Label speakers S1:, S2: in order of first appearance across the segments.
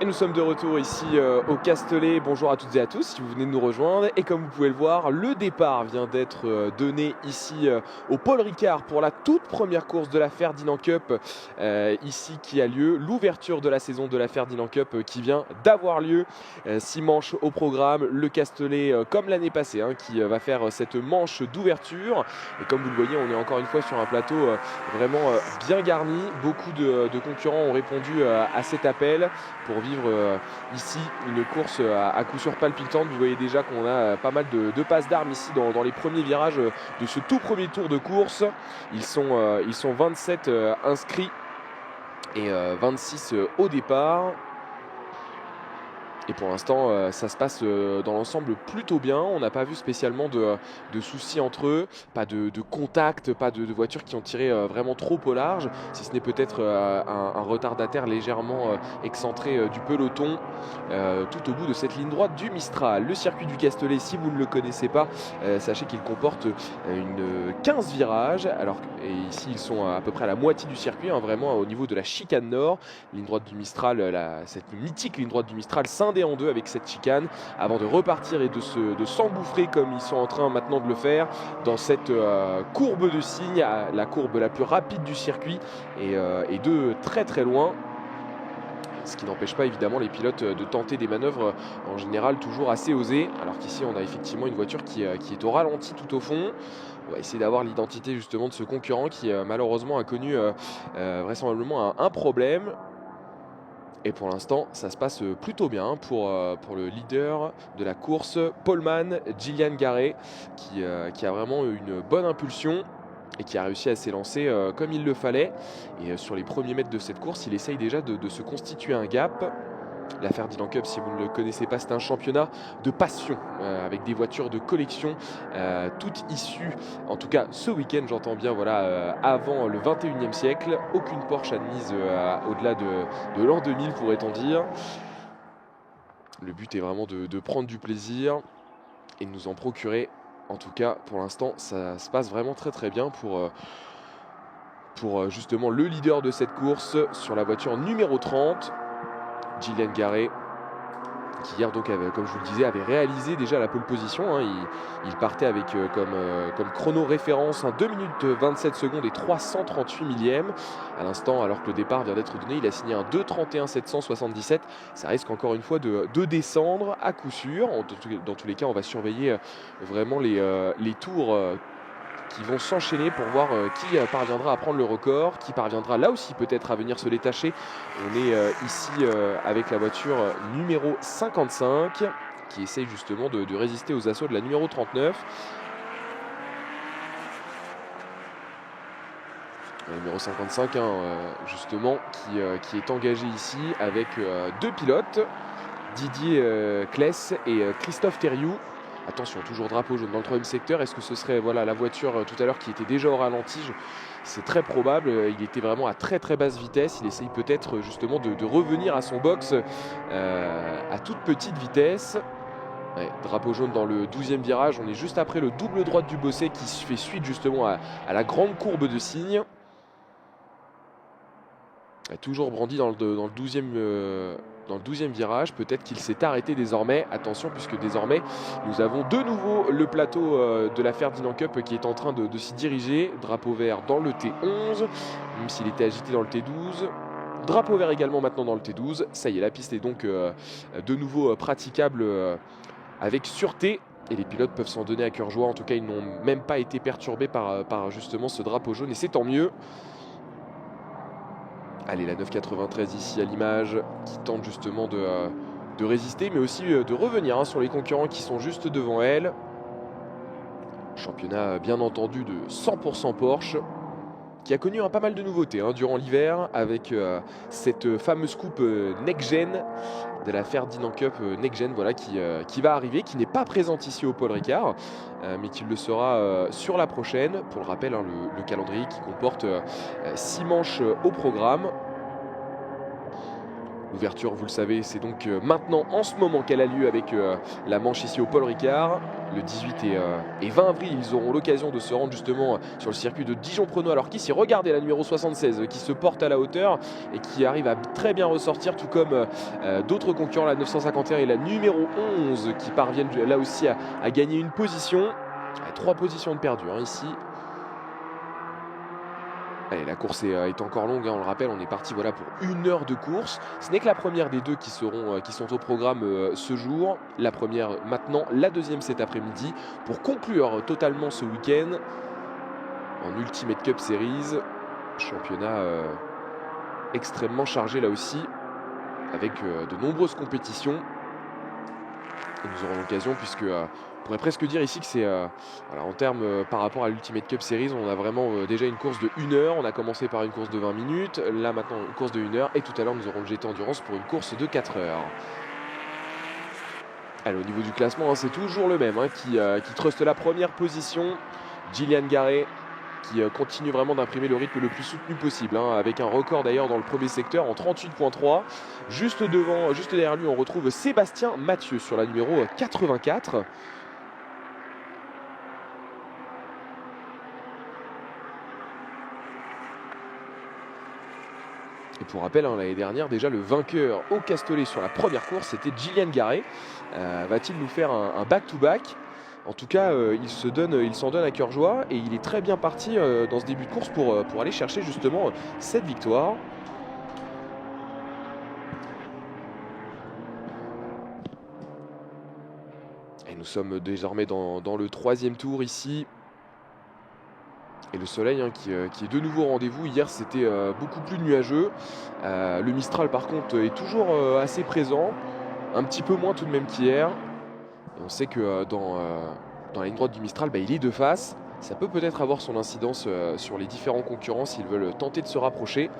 S1: Et nous sommes de retour ici au Castellet. Bonjour à toutes et à tous si vous venez de nous rejoindre. Et comme vous pouvez le voir, le départ vient d'être donné ici au Paul Ricard pour la toute première course de la Ferdinand Cup ici qui a lieu. L'ouverture de la saison de la Ferdinand Cup qui vient d'avoir lieu. 6 manches au programme. Le Castellet, comme l'année passée, qui va faire cette manche d'ouverture. Et comme vous le voyez, on est encore une fois sur un plateau vraiment bien garni. Beaucoup de concurrents ont répondu à cet appel pour vivre ici une course à coup sûr palpitante. Vous voyez déjà qu'on a pas mal de passes d'armes ici dans les premiers virages de ce tout premier tour de course. Ils sont 27 inscrits et 26 au départ. Et pour l'instant, ça se passe dans l'ensemble plutôt bien. On n'a pas vu spécialement de soucis entre eux, pas de contact, pas de voitures qui ont tiré vraiment trop au large, si ce n'est peut-être un retardataire légèrement excentré du peloton tout au bout de cette ligne droite du Mistral. Le circuit du Castellet, si vous ne le connaissez pas, sachez qu'il comporte 15 virages. Et ici, ils sont à peu près à la moitié du circuit, vraiment au niveau de la chicane nord. Ligne droite du Mistral, cette mythique ligne droite du Mistral scindée en deux avec cette chicane avant de repartir et de s'engouffrer comme ils sont en train maintenant de le faire dans cette courbe de cygne, la courbe la plus rapide du circuit et de très très loin. Ce qui n'empêche pas évidemment les pilotes de tenter des manœuvres en général toujours assez osées. Alors qu'ici on a effectivement une voiture qui est au ralenti tout au fond. On va essayer d'avoir l'identité justement de ce concurrent qui malheureusement a connu vraisemblablement un problème. Et pour l'instant, ça se passe plutôt bien pour le leader de la course, Paulman, Gillian Garret, qui a vraiment une bonne impulsion et qui a réussi à s'élancer comme il le fallait. Et sur les premiers mètres de cette course, il essaye déjà de se constituer un gap. La Ferdinand Cup, si vous ne le connaissez pas, c'est un championnat de passion avec des voitures de collection, toutes issues, en tout cas ce week-end j'entends bien, avant le 21e siècle. Aucune Porsche admise au-delà de l'an 2000 pourrait-on dire. Le but est vraiment de prendre du plaisir et de nous en procurer. En tout cas, pour l'instant, ça se passe vraiment très très bien pour justement le leader de cette course sur la voiture numéro 30. Gillian Garret, qui hier, donc, comme je vous le disais, avait réalisé déjà la pole position. Il partait avec comme chrono référence 2 minutes 27 secondes et 338 millièmes. À l'instant, alors que le départ vient d'être donné, il a signé un 2:31 777. Ça risque encore une fois de descendre à coup sûr. Dans tous les cas, on va surveiller vraiment les tours qui vont s'enchaîner pour voir qui parviendra à prendre le record, qui parviendra là aussi peut-être à venir se détacher. On est ici avec la voiture numéro 55 qui essaye justement de résister aux assauts de la numéro 39. La numéro 55 justement qui est engagé ici avec deux pilotes, Didier Kless et Christophe Thériault. Attention, toujours drapeau jaune dans le 3e secteur. Est-ce que ce serait la voiture tout à l'heure qui était déjà au ralenti? C'est très probable. Il était vraiment à très très basse vitesse. Il essaye peut-être justement de revenir à son box à toute petite vitesse. Ouais, drapeau jaune dans le 12e virage. On est juste après le double droite du Bossé qui fait suite justement à la grande courbe de cygne. Toujours brandi dans le 12e virage, peut-être qu'il s'est arrêté désormais. Attention, puisque désormais nous avons de nouveau le plateau de la Ferdinand Cup qui est en train de s'y diriger. Drapeau vert dans le T11, même s'il était agité dans le T12. Drapeau vert également maintenant dans le T12. Ça y est, la piste est donc de nouveau praticable avec sûreté. Et les pilotes peuvent s'en donner à cœur joie. En tout cas, ils n'ont même pas été perturbés par justement ce drapeau jaune, et c'est tant mieux. Allez, la 993 ici à l'image, qui tente justement de résister, mais aussi de revenir sur les concurrents qui sont juste devant elle. Championnat bien entendu de 100% Porsche, qui a connu pas mal de nouveautés durant l'hiver, avec cette fameuse coupe Next Gen de la Ferdinand Cup Next Gen, qui va arriver, qui n'est pas présente ici au Paul Ricard, mais qui le sera sur la prochaine. Pour le rappel, le calendrier qui comporte 6 manches au programme. L'ouverture, vous le savez, c'est donc maintenant, en ce moment, qu'elle a lieu avec la manche ici au Paul Ricard. Le 18 et 20 avril, ils auront l'occasion de se rendre justement sur le circuit de Dijon-Prenois. Alors qu'ici, regardez la numéro 76 qui se porte à la hauteur et qui arrive à très bien ressortir, tout comme d'autres concurrents, la 951 et la numéro 11, qui parviennent là aussi à gagner une position. 3 positions de perdu ici. Allez, la course est encore longue, on le rappelle, on est parti voilà, pour 1 heure de course. Ce n'est que la première des deux qui sont au programme ce jour. La première maintenant, la deuxième cet après-midi, pour conclure totalement ce week-end en Ultimate Cup Series. Championnat extrêmement chargé là aussi, avec de nombreuses compétitions. Et nous aurons l'occasion, puisque on pourrait presque dire ici que c'est voilà, en termes par rapport à l'Ultimate Cup Series, on a vraiment déjà une course de 1 heure. On a commencé par une course de 20 minutes, là maintenant une course de 1 heure, et tout à l'heure nous aurons le GT Endurance pour une course de 4 heures. Allez, au niveau du classement, c'est toujours le même qui truste la première position. Gillian Garret qui continue vraiment d'imprimer le rythme le plus soutenu possible, avec un record d'ailleurs dans le premier secteur en 38.3. Juste derrière lui, on retrouve Sébastien Mathieu sur la numéro 84. Et pour rappel, l'année dernière, déjà le vainqueur au Castellet sur la première course, c'était Gillian Garret. Va-t-il nous faire un back-to-back? En tout cas, il s'en donne à cœur joie et il est très bien parti dans ce début de course pour aller chercher justement cette victoire. Et nous sommes désormais dans le 3e tour ici. Et le soleil qui est de nouveau au rendez-vous. Hier, c'était beaucoup plus nuageux. Le Mistral, par contre, est toujours assez présent. Un petit peu moins tout de même qu'hier. Et on sait que dans la ligne droite du Mistral, il est de face. Ça peut peut-être avoir son incidence sur les différents concurrents s'ils veulent tenter de se rapprocher.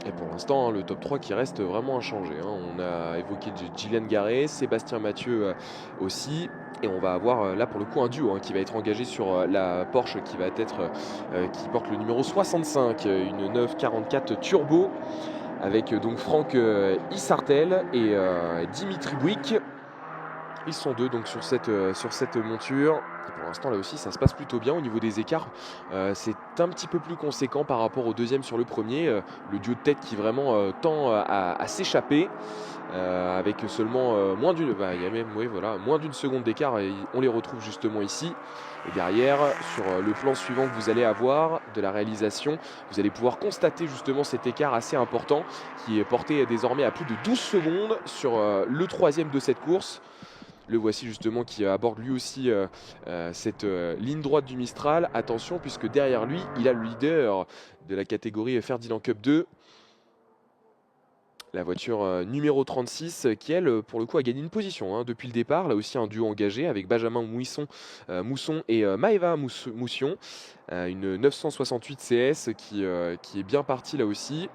S1: Et pour l'instant, le top 3 qui reste vraiment inchangé. On a évoqué Gillian Garret, Sébastien Mathieu aussi. Et on va avoir là pour le coup un duo qui va être engagé sur la Porsche qui qui porte le numéro 65, une 944 Turbo, avec donc Franck Issartel et Dimitri Bouic. Ils sont deux donc sur cette monture. Et pour l'instant là aussi ça se passe plutôt bien au niveau des écarts. C'est un petit peu plus conséquent par rapport au deuxième sur le premier. Le duo de tête qui vraiment tend à s'échapper. Avec seulement moins d'une moins d'une seconde d'écart, et on les retrouve justement ici. Et derrière, sur le plan suivant que vous allez avoir de la réalisation, vous allez pouvoir constater justement cet écart assez important qui est porté désormais à plus de 12 secondes sur le 3e de cette course. Le voici justement qui aborde lui aussi cette ligne droite du Mistral. Attention, puisque derrière lui, il a le leader de la catégorie Ferdinand Cup 2. La voiture numéro 36 qui, elle, pour le coup, a gagné une position depuis le départ. Là aussi, un duo engagé avec Benjamin Mousson et Maëva Moussion. Une 968 CS qui est bien partie là aussi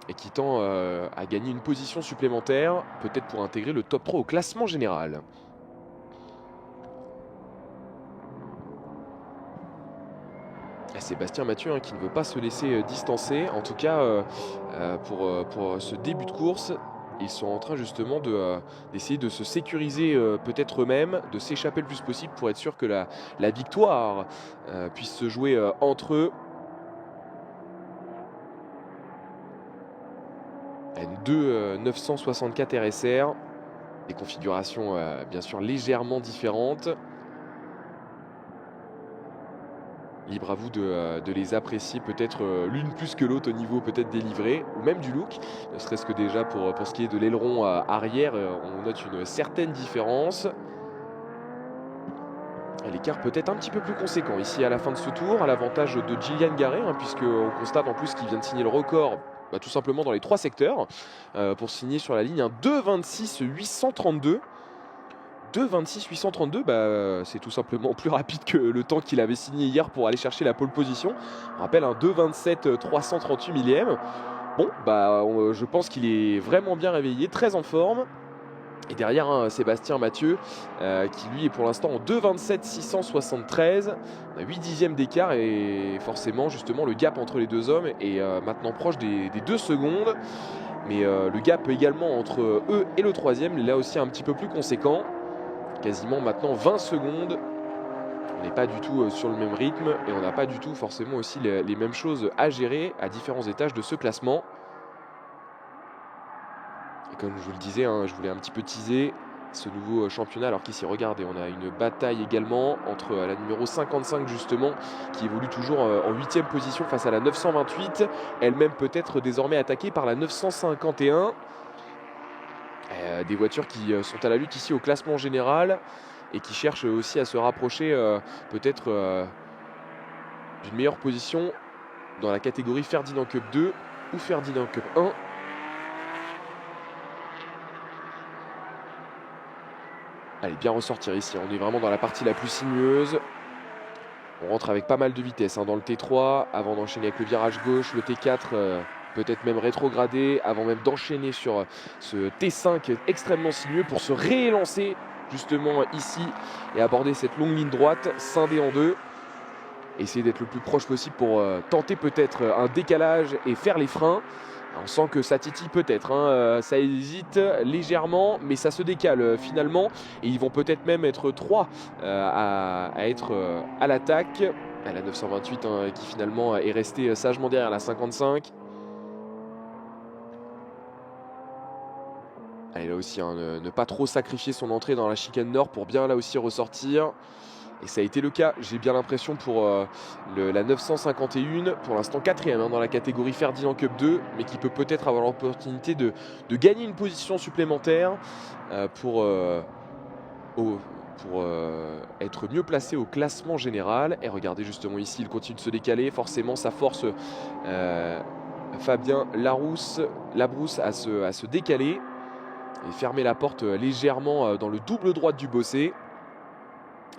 S1: et qui tend à gagner une position supplémentaire, peut-être pour intégrer le top 3 au classement général. Sébastien Mathieu qui ne veut pas se laisser distancer, en tout cas pour ce début de course. Ils sont en train justement d'essayer de se sécuriser peut-être eux-mêmes, de s'échapper le plus possible pour être sûr que la victoire puisse se jouer entre eux. Deux 964 RSR, des configurations bien sûr légèrement différentes. Libre à vous de les apprécier peut-être l'une plus que l'autre au niveau peut-être des livrets ou même du look. Ne serait-ce que déjà pour ce qui est de l'aileron arrière, on note une certaine différence. L'écart peut-être un petit peu plus conséquent ici à la fin de ce tour, à l'avantage de Gillian Garret, puisqu'on constate en plus qu'il vient de signer le record tout simplement dans les 3 secteurs pour signer sur la ligne un 2,26 832. 2,26 832, c'est tout simplement plus rapide que le temps qu'il avait signé hier pour aller chercher la pole position. On rappelle un 2,27 338 millième. Bon, je pense qu'il est vraiment bien réveillé, très en forme. Et derrière, Sébastien Mathieu, qui lui est pour l'instant en 2,27 673. On a 8 dixièmes d'écart et forcément, justement, le gap entre les deux hommes est maintenant proche des 2 secondes. Mais le gap également entre eux et le troisième, là aussi un petit peu plus conséquent. Quasiment maintenant 20 secondes. On n'est pas du tout sur le même rythme et on n'a pas du tout forcément aussi les mêmes choses à gérer à différents étages de ce classement. Et comme je vous le disais, je voulais un petit peu teaser ce nouveau championnat, alors qu'ici, regardez, on a une bataille également entre la numéro 55 justement, qui évolue toujours en 8e position face à la 928, elle-même peut-être désormais attaquée par la 951. Des voitures qui sont à la lutte ici au classement général et qui cherchent aussi à se rapprocher peut-être d'une meilleure position dans la catégorie Ferdinand Cup 2 ou Ferdinand Cup 1. Allez, bien ressortir ici, on est vraiment dans la partie la plus sinueuse. On rentre avec pas mal de vitesse dans le T3 avant d'enchaîner avec le virage gauche, le T4 peut-être même rétrogradé avant même d'enchaîner sur ce T5 extrêmement sinueux pour se réélancer justement ici et aborder cette longue ligne droite scindée en deux. Essayer d'être le plus proche possible pour tenter peut-être un décalage et faire les freins. On sent que ça titille peut-être, ça hésite légèrement, mais ça se décale finalement. Et ils vont peut-être même être 3 à être à l'attaque. À la 928 qui finalement est restée sagement derrière la 55. Allez, là aussi, ne pas trop sacrifier son entrée dans la chicane nord pour bien là aussi ressortir. Et ça a été le cas, j'ai bien l'impression, pour la 951, pour l'instant 4e dans la catégorie Ferdinand Cup 2, mais qui peut peut-être avoir l'opportunité de gagner une position supplémentaire pour être mieux placé au classement général. Et regardez justement ici, il continue de se décaler, forcément ça force Fabien Labrousse à se décaler et fermer la porte légèrement dans le double droite du Bossé.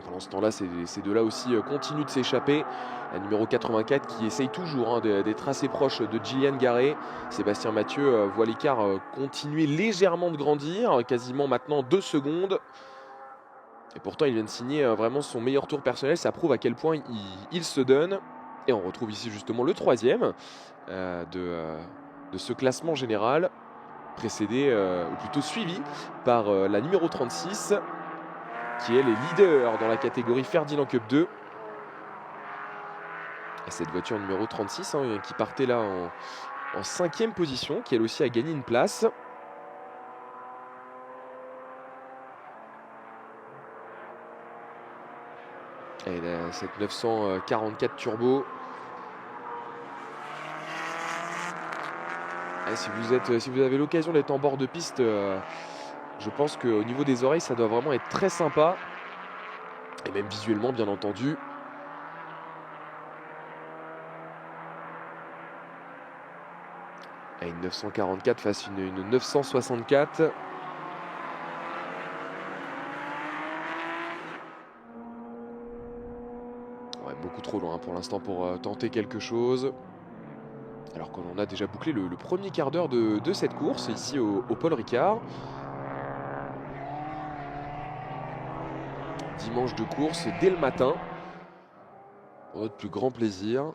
S1: Pendant ce temps-là, ces deux-là aussi continuent de s'échapper. La numéro 84 qui essaye toujours d'être assez proche de Gillian Garret. Sébastien Mathieu voit l'écart continuer légèrement de grandir, quasiment maintenant 2 secondes. Et pourtant, il vient de signer vraiment son meilleur tour personnel. Ça prouve à quel point il se donne. Et on retrouve ici justement le 3e de ce classement général, précédé, ou plutôt suivi par la numéro 36. Qui est les leaders dans la catégorie Ferdinand Cup 2. Et cette voiture numéro 36 qui partait là en 5e position, qui elle aussi a gagné une place. Et là, cette 944 turbo. Et si vous avez l'occasion d'être en bord de piste, je pense qu'au niveau des oreilles, ça doit vraiment être très sympa. Et même visuellement, bien entendu. Et une 944 face à une 964. Ouais, beaucoup trop loin pour l'instant pour tenter quelque chose. Alors qu'on a déjà bouclé le premier quart d'heure de cette course, ici au Paul Ricard. Dimanche de course dès le matin, pour notre plus grand plaisir.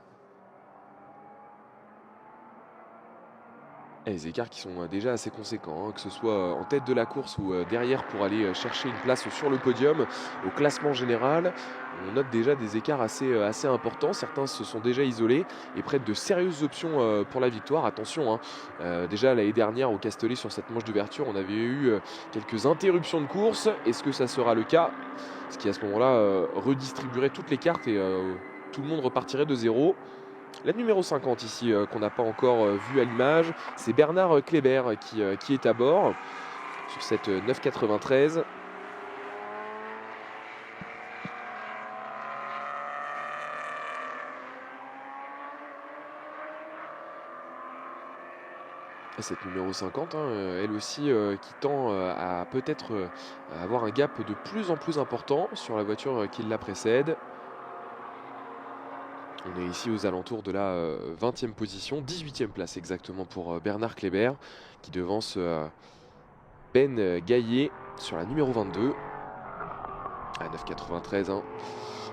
S1: Et les écarts qui sont déjà assez conséquents, que ce soit en tête de la course ou derrière pour aller chercher une place sur le podium. Au classement général, on note déjà des écarts assez importants. Certains se sont déjà isolés et prêtent de sérieuses options pour la victoire. Attention, déjà l'année dernière au Castellet sur cette manche d'ouverture, on avait eu quelques interruptions de course. Est-ce que ça sera le cas? Ce qui à ce moment-là redistribuerait toutes les cartes et tout le monde repartirait de zéro. La numéro 50 ici, qu'on n'a pas encore vu à l'image, c'est Bernard Kléber qui est à bord sur cette 993. Et cette numéro 50, hein, elle aussi, qui tend à peut-être avoir un gap de plus en plus important sur la voiture qui la précède. On est ici aux alentours de la 20e position, 18e place exactement pour Bernard Kléber, qui devance Ben Gaillet sur la numéro 22. À 9,93. Hein.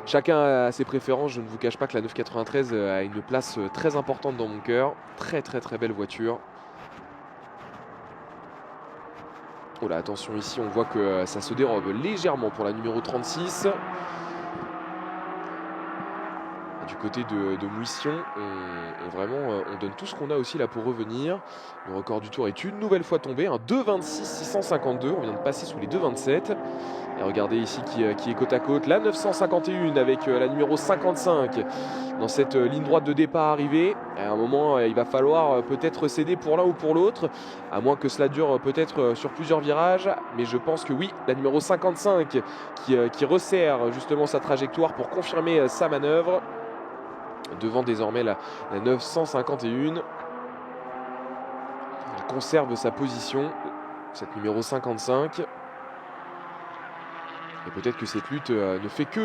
S1: Chacun a ses préférences, je ne vous cache pas que la 9,93 a une place très importante dans mon cœur. Très belle voiture. Oh là, attention ici, on voit que ça se dérobe légèrement pour la numéro 36. Du côté de Mouission, on donne tout ce qu'on a aussi là pour revenir. Le record du tour est une nouvelle fois tombé, un 2,26 652, on vient de passer sous les 2,27. Et regardez ici qui est côte à côte, la 951 avec la numéro 55 dans cette ligne droite de départ arrivée. À un moment, il va falloir peut-être céder pour l'un ou pour l'autre, à moins que cela dure peut-être sur plusieurs virages. Mais je pense que oui, la numéro 55 qui resserre justement sa trajectoire pour confirmer sa manœuvre. Devant désormais la 951. Il conserve sa position, cette numéro 55. Et peut-être que cette lutte ne fait que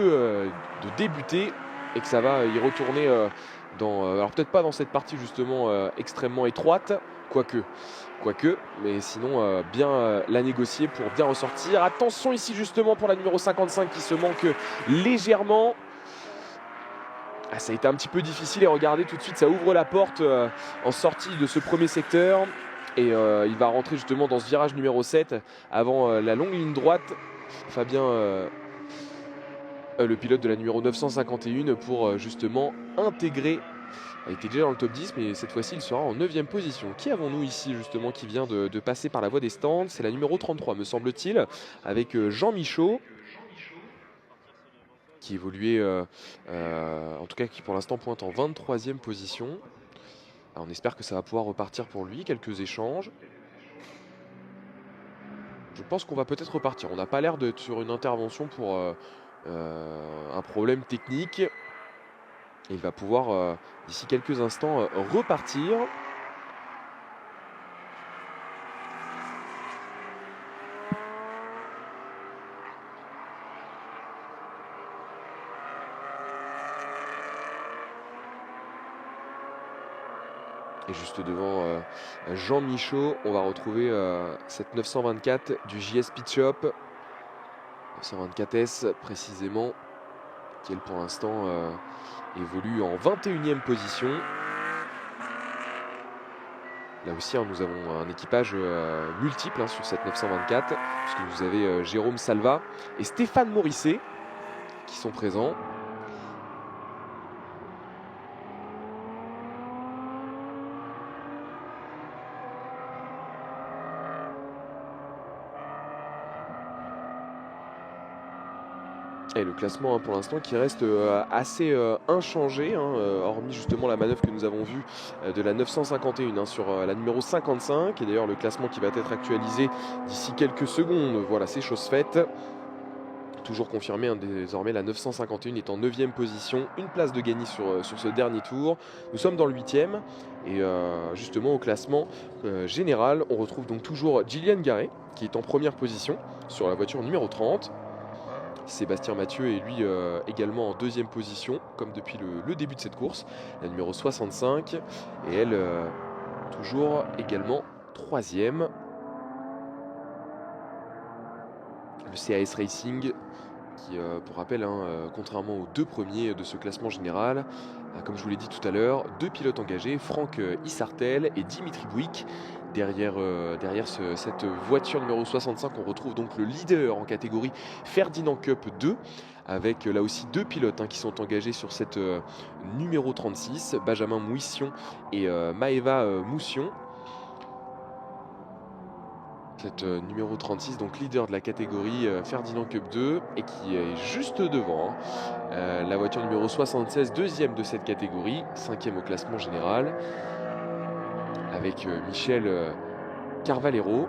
S1: de débuter et que ça va y retourner alors peut-être pas dans cette partie justement extrêmement étroite, quoique, mais sinon bien la négocier pour bien ressortir. Attention ici justement pour la numéro 55 qui se manque légèrement. Ah, ça a été un petit peu difficile et regardez tout de suite, ça ouvre la porte en sortie de ce premier secteur. Et il va rentrer justement dans ce virage numéro 7 avant la longue ligne droite. Fabien, le pilote de la numéro 951 pour justement intégrer. Il était déjà dans le top 10 mais cette fois-ci il sera en 9e position. Qui avons-nous ici justement qui vient de passer par la voie des stands? C'est la numéro 33 me semble-t-il avec Jean Michaud. Qui évoluait, en tout cas qui pour l'instant pointe en 23e position. Alors on espère que ça va pouvoir repartir pour lui, quelques échanges. Je pense qu'on va peut-être repartir, on n'a pas l'air d'être sur une intervention pour un problème technique. Et il va pouvoir d'ici quelques instants repartir. Et juste devant Jean Michaud, on va retrouver cette 924 du JS Pit Shop. 924S précisément, qui elle pour l'instant évolue en 21e position. Là aussi, hein, nous avons un équipage multiple sur cette 924, puisque vous avez Jérôme Salva et Stéphane Morisset qui sont présents. Et le classement pour l'instant qui reste assez inchangé, hormis justement la manœuvre que nous avons vue de la 951 sur la numéro 55. Et d'ailleurs le classement qui va être actualisé d'ici quelques secondes. Voilà, c'est chose faite. Toujours confirmé, désormais la 951 est en 9e position, une place de gagner sur ce dernier tour. Nous sommes dans le 8e et justement au classement général, on retrouve donc toujours Gillian Garret qui est en première position sur la voiture numéro 30. Sébastien Mathieu est lui également en 2e position, comme depuis le début de cette course, la numéro 65. Et elle, toujours également 3e. Le CAS Racing, qui, pour rappel, contrairement aux 2 premiers de ce classement général, comme je vous l'ai dit tout à l'heure, 2 pilotes engagés, Franck Issartel et Dimitri Bouic. Derrière cette voiture numéro 65, on retrouve donc le leader en catégorie Ferdinand Cup 2, avec là aussi 2 pilotes qui sont engagés sur cette numéro 36, Benjamin Mouission et Maëva Moussion. Cette numéro 36, donc leader de la catégorie Ferdinand Cup 2 et qui est juste devant la voiture numéro 76, 2e de cette catégorie, 5e au classement général, avec Michel Carvalero.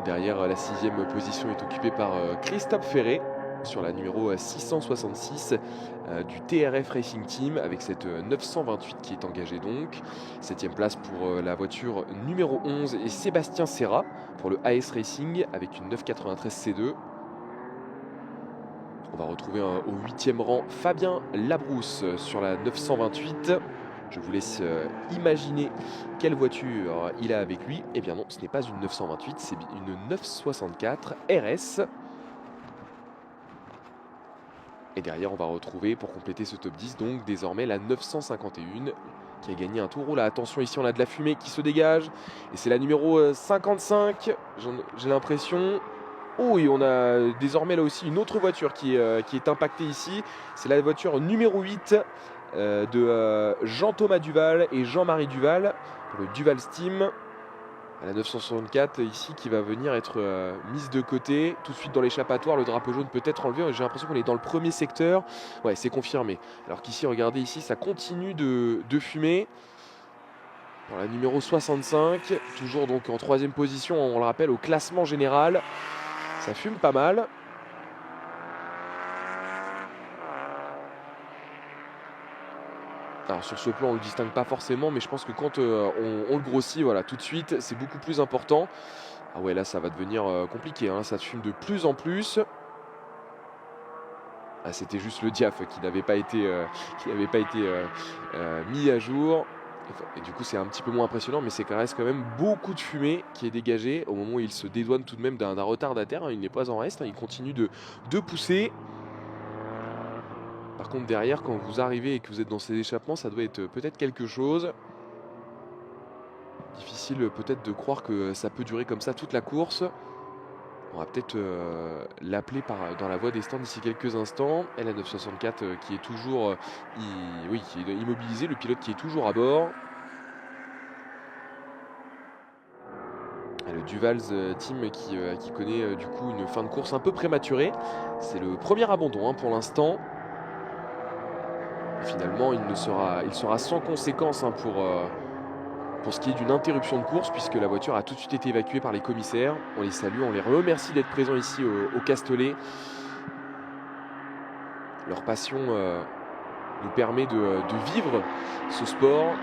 S1: Derrière, la 6e position est occupée par Christophe Ferré. sur la numéro 666 du TRF Racing Team avec cette 928 qui est engagée donc. 7ème place pour la voiture numéro 11 et Sébastien Serra pour le AS Racing avec une 993 C2. On va retrouver au 8e rang Fabien Labrousse sur la 928. Je vous laisse imaginer quelle voiture il a avec lui. Eh bien non, ce n'est pas une 928, c'est une 964 RS. Et derrière, on va retrouver, pour compléter ce top 10, donc désormais la 951 qui a gagné un tour. Là, attention, ici on a de la fumée qui se dégage. Et c'est la numéro 55, j'ai l'impression. Oh, et on a désormais là aussi une autre voiture qui est impactée ici. C'est la voiture numéro 8 de Jean-Thomas Duval et Jean-Marie Duval pour le Duval Steam. À la 964 ici qui va venir être mise de côté. Tout de suite dans l'échappatoire, le drapeau jaune peut être enlevé. J'ai l'impression qu'on est dans le premier secteur. Ouais, c'est confirmé. Alors qu'ici, regardez ici, ça continue de fumer. Pour la numéro 65, toujours donc en 3e position, on le rappelle, au classement général. Ça fume pas mal. Alors sur ce plan on ne le distingue pas forcément, mais je pense que quand on le grossit, voilà, tout de suite c'est beaucoup plus important. Ah ouais, là ça va devenir compliqué, hein, ça fume de plus en plus. Ah, c'était juste le diaph qui n'avait pas été, mis à jour. Et du coup c'est un petit peu moins impressionnant, mais c'est quand même beaucoup de fumée qui est dégagée au moment où il se dédouane tout de même d'un retardataire, hein. Il n'est pas en reste, hein, il continue de pousser. Par contre derrière, quand vous arrivez et que vous êtes dans ces échappements, ça doit être peut-être quelque chose. Difficile peut-être de croire que ça peut durer comme ça toute la course. On va peut-être l'appeler dans la voie des stands d'ici quelques instants. Et la 964 qui est toujours qui est immobilisé, le pilote qui est toujours à bord. Et le Duval's Team qui connaît du coup une fin de course un peu prématurée. C'est le premier abandon, hein, pour l'instant. Finalement, il sera sans conséquence, hein, pour ce qui est d'une interruption de course, puisque la voiture a tout de suite été évacuée par les commissaires. On les salue, on les remercie d'être présents ici au Castellet. Leur passion nous permet de vivre ce sport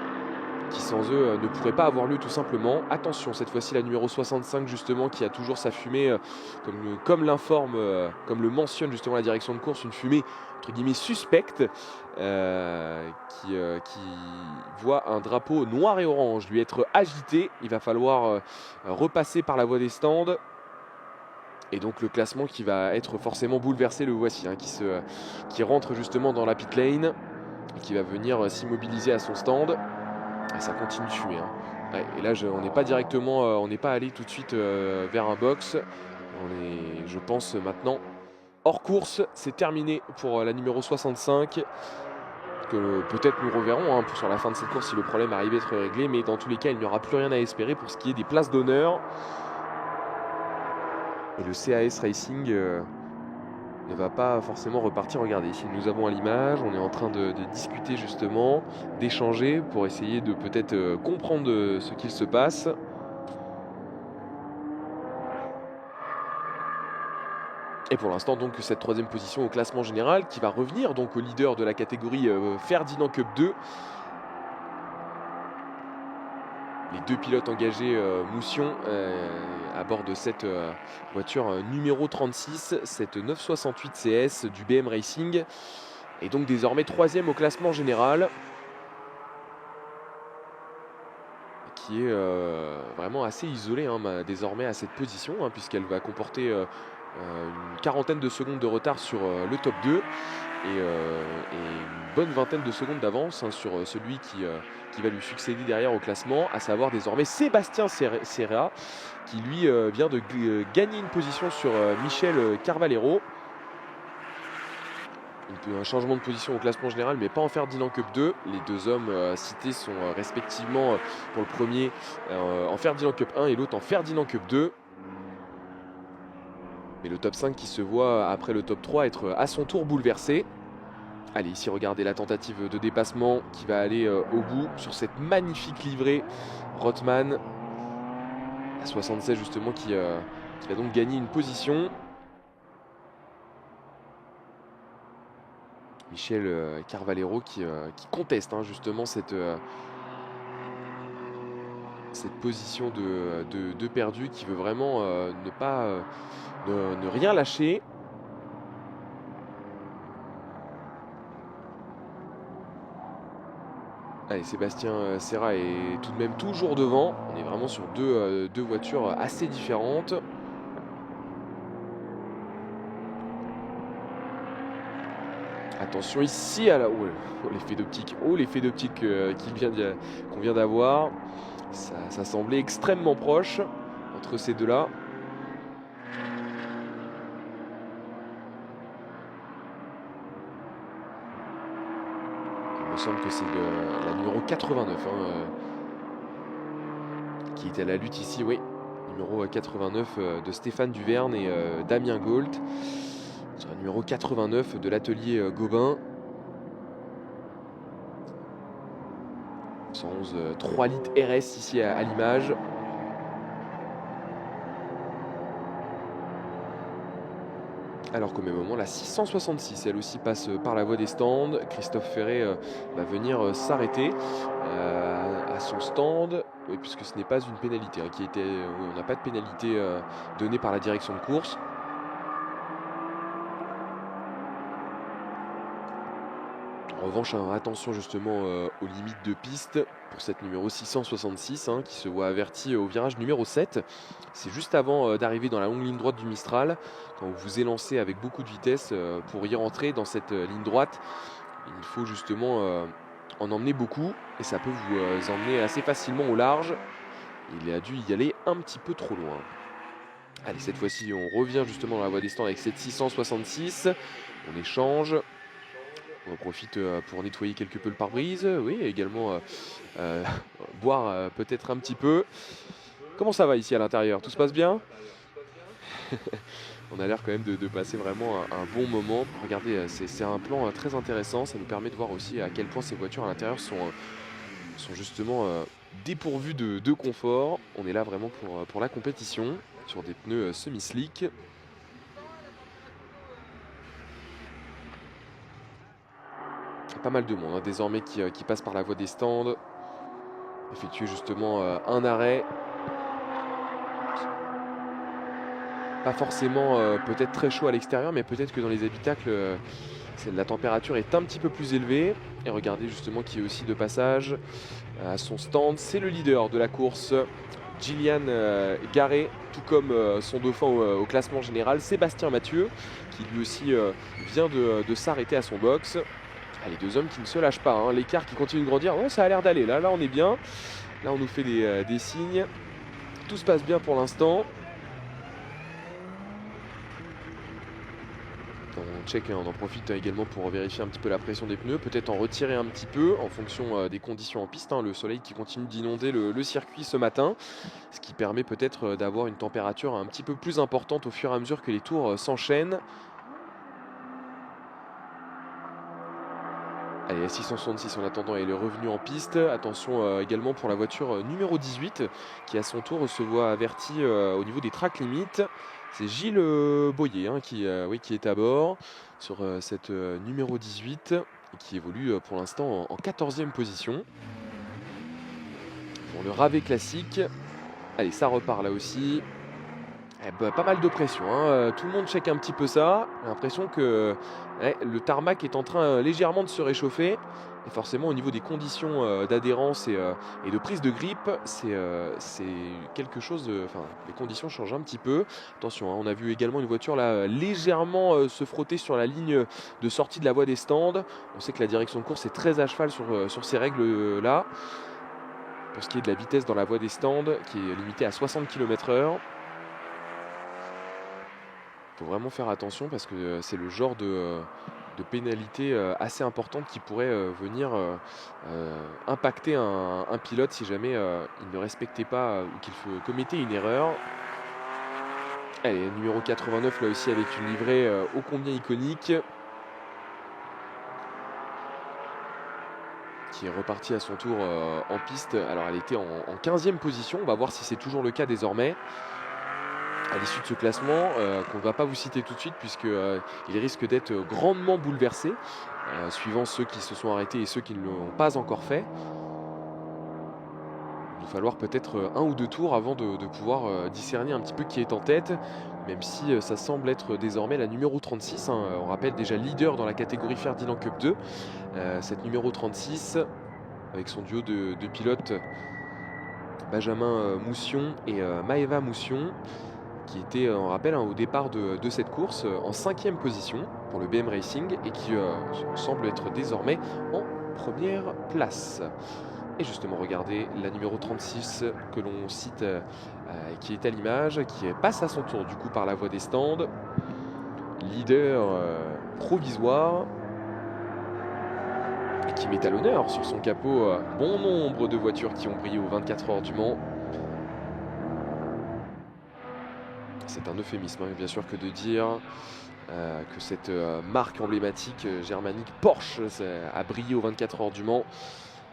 S1: qui sans eux ne pourrait pas avoir lieu tout simplement. Attention, cette fois-ci la numéro 65 justement qui a toujours sa fumée, comme l'informe, comme le mentionne justement la direction de course, une fumée entre guillemets suspecte qui voit un drapeau noir et orange lui être agité. Il va falloir repasser par la voie des stands. Et donc le classement qui va être forcément bouleversé, le voici, hein, qui rentre justement dans la pit lane et qui va venir s'immobiliser à son stand. Et ça continue de fumer, hein. Ouais, et là on n'est pas directement, on n'est pas allé tout de suite vers un box. On est, je pense maintenant, hors course. C'est terminé pour la numéro 65. Que peut-être nous reverrons, hein, sur la fin de cette course si le problème arrive à être réglé. Mais dans tous les cas, il n'y aura plus rien à espérer pour ce qui est des places d'honneur. Et le CAS Racing ne va pas forcément repartir. Regardez, ici nous avons à l'image, on est en train de discuter justement, d'échanger pour essayer de peut-être comprendre ce qu'il se passe. Et pour l'instant donc cette 3e position au classement général qui va revenir donc au leader de la catégorie Ferdinand Cup 2. Les 2 pilotes engagés Moussion à bord de cette voiture numéro 36, cette 968 CS du BM Racing. Et donc désormais 3e au classement général. Qui est vraiment assez isolée, hein, désormais à cette position, hein, puisqu'elle va comporter une quarantaine de secondes de retard sur le top 2 et une bonne vingtaine de secondes d'avance, hein, sur celui qui va lui succéder derrière au classement, à savoir désormais Sébastien Serra qui lui vient de gagner une position sur Michel Carvalero. Un changement de position au classement général, mais pas en Ferdinand Cup 2. Les 2 hommes cités sont respectivement pour le premier en Ferdinand Cup 1 et l'autre en Ferdinand Cup 2. Mais le top 5 qui se voit après le top 3 être à son tour bouleversé. Allez, ici regardez la tentative de dépassement qui va aller au bout sur cette magnifique livrée Rothman. La 76 justement qui va donc gagner une position. Michel Carvalero qui conteste justement cette position de perdu, qui veut vraiment ne rien lâcher. Allez, Sébastien Serra est tout de même toujours devant. On est vraiment sur deux voitures assez différentes. Attention ici à la... l'effet d'optique. L'effet d'optique qu'on vient d'avoir. Ça semblait extrêmement proche entre ces deux-là. Il me semble que c'est la numéro 89 qui est à la lutte ici, oui. Numéro 89 de Stéphane Duverne et Damien Gault. Sur la numéro 89 de l'atelier Gobin. 111 3 litres RS ici à l'image. Alors qu'au même moment, la 666, elle aussi passe par la voie des stands. Christophe Ferré va venir s'arrêter à son stand, oui, puisque ce n'est pas une pénalité on n'a pas de pénalité donnée par la direction de course. En revanche, attention justement aux limites de piste pour cette numéro 666 qui se voit averti au virage numéro 7. C'est juste avant d'arriver dans la longue ligne droite du Mistral. Quand vous vous élancez avec beaucoup de vitesse pour y rentrer dans cette ligne droite, il faut justement en emmener beaucoup et ça peut vous emmener assez facilement au large. Il a dû y aller un petit peu trop loin. Allez, cette fois-ci, on revient justement dans la voie des stands avec cette 666. On échange. On en profite pour nettoyer quelque peu le pare-brise. Oui, et également boire peut-être un petit peu. Comment ça va ici à l'intérieur? Tout se passe bien? On a l'air quand même de passer vraiment un bon moment. Regardez, c'est un plan très intéressant. Ça nous permet de voir aussi à quel point ces voitures à l'intérieur sont justement dépourvues de confort. On est là vraiment pour la compétition sur des pneus semi-slick. Pas mal de monde désormais qui passe par la voie des stands. Effectuer justement un arrêt. Pas forcément peut-être très chaud à l'extérieur, mais peut-être que dans les habitacles la température est un petit peu plus élevée. Et regardez justement qui est aussi de passage à son stand. C'est le leader de la course, Gillian Garret, tout comme son dauphin au classement général, Sébastien Mathieu, qui lui aussi vient de s'arrêter à son box. Les deux hommes qui ne se lâchent pas, l'écart qui continue de grandir. Ça a l'air d'aller, là on est bien. Là on nous fait des signes. Tout se passe bien pour l'instant. On check, on en profite également pour vérifier un petit peu la pression des pneus, peut-être en retirer un petit peu en fonction des conditions en piste. Le soleil qui continue d'inonder le circuit ce matin, ce qui permet peut-être d'avoir une température un petit peu plus importante au fur et à mesure que les tours s'enchaînent. Allez, la 666 en attendant elle est revenue en piste. Attention également pour la voiture numéro 18 qui à son tour se voit averti au niveau des track limites. C'est Gilles Boyer qui est à bord sur cette numéro 18 et qui évolue pour l'instant en 14e position. Pour le Ravet classique. Allez, ça repart là aussi. Pas mal de pression, tout le monde check un petit peu ça. J'ai l'impression que le tarmac est en train légèrement de se réchauffer. Et forcément au niveau des conditions d'adhérence et de prise de grippe, c'est quelque chose les conditions changent un petit peu. Attention, on a vu également une voiture là légèrement se frotter sur la ligne de sortie de la voie des stands. On sait que la direction de course est très à cheval sur ces règles là. Pour ce qui est de la vitesse dans la voie des stands, qui est limitée à 60 km/h. Il faut vraiment faire attention parce que c'est le genre de pénalité assez importante qui pourrait venir impacter un pilote si jamais il ne respectait pas ou qu'il commettait une erreur. Allez, numéro 89 là aussi avec une livrée ô combien iconique. Qui est repartie à son tour en piste. Alors elle était en 15e position, on va voir si c'est toujours le cas désormais. à l'issue de ce classement qu'on ne va pas vous citer tout de suite puisqu'il risque d'être grandement bouleversé suivant ceux qui se sont arrêtés et ceux qui ne l'ont pas encore fait. Il va falloir peut-être un ou deux tours avant de pouvoir discerner un petit peu qui est en tête, même si ça semble être désormais la numéro 36. On rappelle déjà leader dans la catégorie Ferdinand Cup 2. Cette numéro 36, avec son duo de pilotes Benjamin Moussion et Maëva Moussion, qui était, on rappelle, au départ de cette course en 5e position pour le BM Racing et qui semble être désormais en première place. Et justement, regardez la numéro 36 que l'on cite, qui est à l'image, qui passe à son tour du coup par la voie des stands. Leader provisoire, et qui met à l'honneur sur son capot bon nombre de voitures qui ont brillé aux 24 heures du Mans. C'est un euphémisme, hein, bien sûr, que de dire que cette marque emblématique germanique Porsche a brillé aux 24 heures du Mans.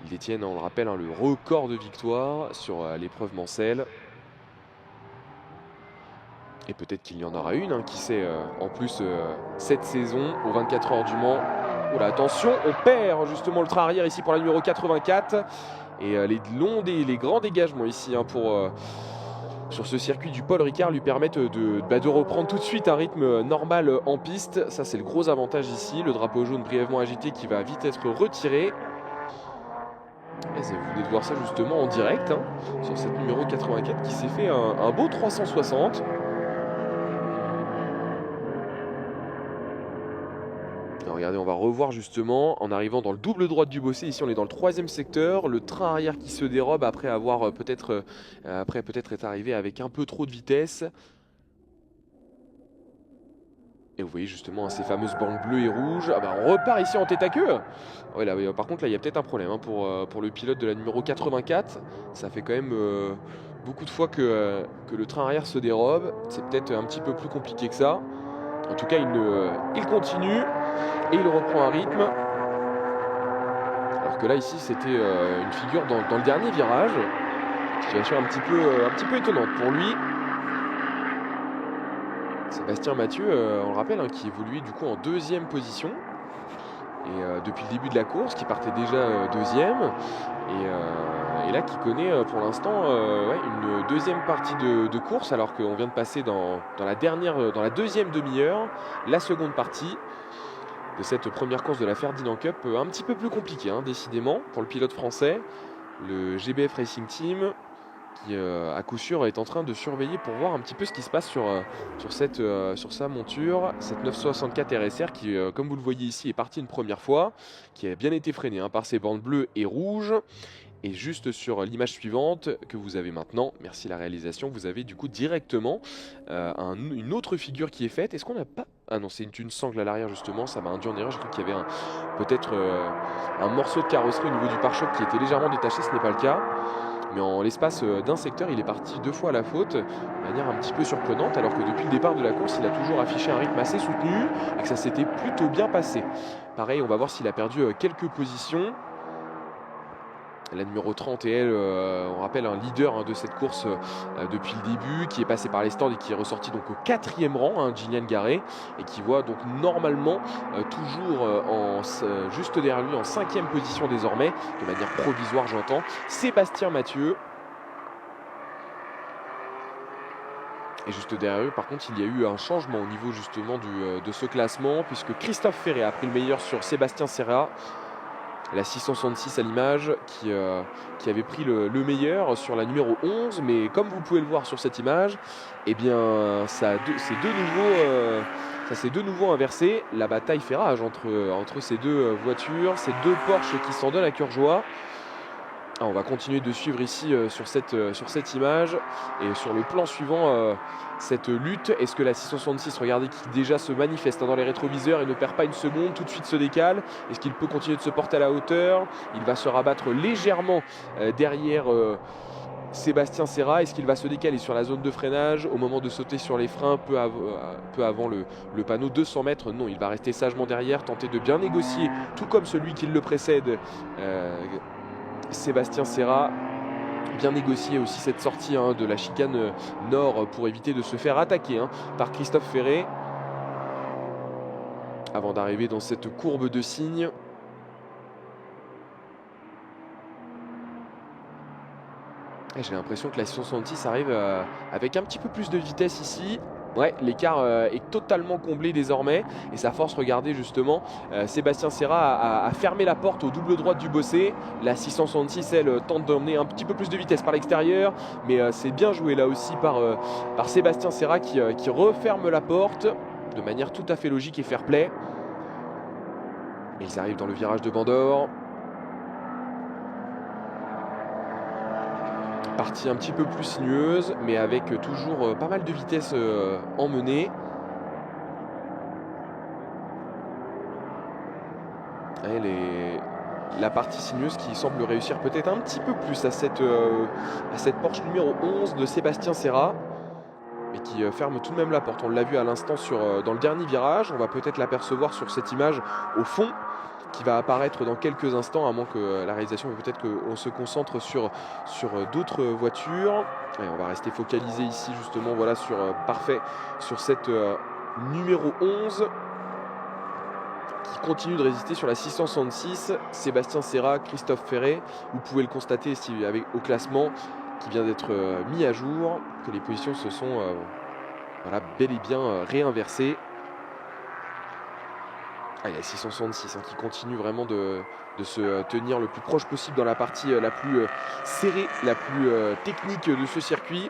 S1: Ils détiennent, on le rappelle, le record de victoire sur l'épreuve Mancel. Et peut-être qu'il y en aura une, qui sait, en plus cette saison aux 24 heures du Mans. Oula, attention, on perd justement le train arrière ici pour la numéro 84. Et les grands dégagements ici sur ce circuit du Paul Ricard lui permettent de reprendre tout de suite un rythme normal en piste. Ça, c'est le gros avantage ici. Le drapeau jaune brièvement agité qui va vite être retiré. Et vous venez de voir ça justement en direct sur cette numéro 84 qui s'est fait un beau 360. Alors regardez, on va revoir justement en arrivant dans le double droite du Bossé. Ici on est dans le 3e secteur, le train arrière qui se dérobe après avoir peut-être être arrivé avec un peu trop de vitesse. Et vous voyez justement ces fameuses bandes bleues et rouges. Ah bah, on repart ici en tête à queue. Ouais, là, par contre là il y a peut-être un problème pour le pilote de la numéro 84. Ça fait quand même beaucoup de fois que le train arrière se dérobe. C'est peut-être un petit peu plus compliqué que ça. En tout cas il continue et il reprend un rythme. Alors que là ici c'était une figure dans le dernier virage. Situation un petit peu étonnante pour lui. Sébastien Mathieu, on le rappelle, qui évoluait du coup en 2e position. Et depuis le début de la course, qui partait déjà 2e. Et là qui connaît pour l'instant une 2e partie de course, alors qu'on vient de passer dans la 2e demi-heure, la seconde partie de cette première course de la Ferdinand Cup. Un petit peu plus compliqué, décidément, pour le pilote français. Le GBF Racing Team, qui à coup sûr est en train de surveiller pour voir un petit peu ce qui se passe sur sa monture, cette 964 RSR qui, comme vous le voyez ici, est partie une première fois, qui a bien été freinée par ses bandes bleues et rouges. Et juste sur l'image suivante que vous avez maintenant, merci la réalisation, vous avez du coup directement une autre figure qui est faite. Est-ce qu'on n'a pas... Ah non, c'est une sangle à l'arrière justement, ça m'a induit en erreur. J'ai cru qu'il y avait peut-être un morceau de carrosserie au niveau du pare-choc qui était légèrement détaché, ce n'est pas le cas. Mais en l'espace d'un secteur, il est parti 2 fois à la faute, de manière un petit peu surprenante, alors que depuis le départ de la course, il a toujours affiché un rythme assez soutenu et que ça s'était plutôt bien passé. Pareil, on va voir s'il a perdu quelques positions. La numéro 30 et elle, on rappelle, un leader de cette course depuis le début, qui est passé par les stands et qui est ressorti donc au 4e rang, Gillian Garret, et qui voit donc normalement toujours juste derrière lui en 5e position désormais, de manière provisoire j'entends, Sébastien Mathieu. Et juste derrière eux, par contre, il y a eu un changement au niveau justement de ce classement, puisque Christophe Ferré a pris le meilleur sur Sébastien Serra. La 666 à l'image qui avait pris le meilleur sur la numéro 11, mais comme vous pouvez le voir sur cette image, eh bien ça s'est de nouveau inversé. La bataille fait rage entre ces deux voitures, ces deux Porsche qui s'en donnent à cœur joie. On va continuer de suivre ici sur cette image et sur le plan suivant cette lutte. Est-ce que la 666, regardez, qui déjà se manifeste dans les rétroviseurs et ne perd pas une seconde, tout de suite se décale. Est-ce qu'il peut continuer de se porter à la hauteur? Il va se rabattre légèrement derrière Sébastien Serra. Est-ce qu'il va se décaler sur la zone de freinage au moment de sauter sur les freins peu avant le panneau 200 mètres? Non, il va rester sagement derrière, tenter de bien négocier, tout comme celui qui le précède, Sébastien Serra. Bien négocié aussi cette sortie de la chicane nord pour éviter de se faire attaquer par Christophe Ferré. Avant d'arriver dans cette courbe de signe. J'ai l'impression que la 666 arrive avec un petit peu plus de vitesse ici. Ouais, l'écart est totalement comblé désormais et ça force, regardez justement, Sébastien Serra à fermer la porte au double droite du Bossé. La 666, elle, tente d'emmener un petit peu plus de vitesse par l'extérieur, mais c'est bien joué là aussi par Sébastien Serra qui referme la porte de manière tout à fait logique et fair play. Et ils arrivent dans le virage de Bandor. Partie un petit peu plus sinueuse, mais avec toujours pas mal de vitesse emmenée. La partie sinueuse qui semble réussir peut-être un petit peu plus à cette Porsche numéro 11 de Sébastien Serra, mais qui ferme tout de même la porte. On l'a vu à l'instant dans le dernier virage. On va peut-être l'apercevoir sur cette image au fond, qui va apparaître dans quelques instants, à moins que la réalisation, peut-être qu'on se concentre sur d'autres voitures. Et on va rester focalisé ici justement, voilà, parfait, sur cette numéro 11 qui continue de résister sur la 666. Sébastien Serra, Christophe Ferré, vous pouvez le constater au classement qui vient d'être mis à jour, que les positions se sont bel et bien réinversées. Il y a 666 qui continue vraiment de se tenir le plus proche possible dans la partie la plus serrée, la plus technique de ce circuit.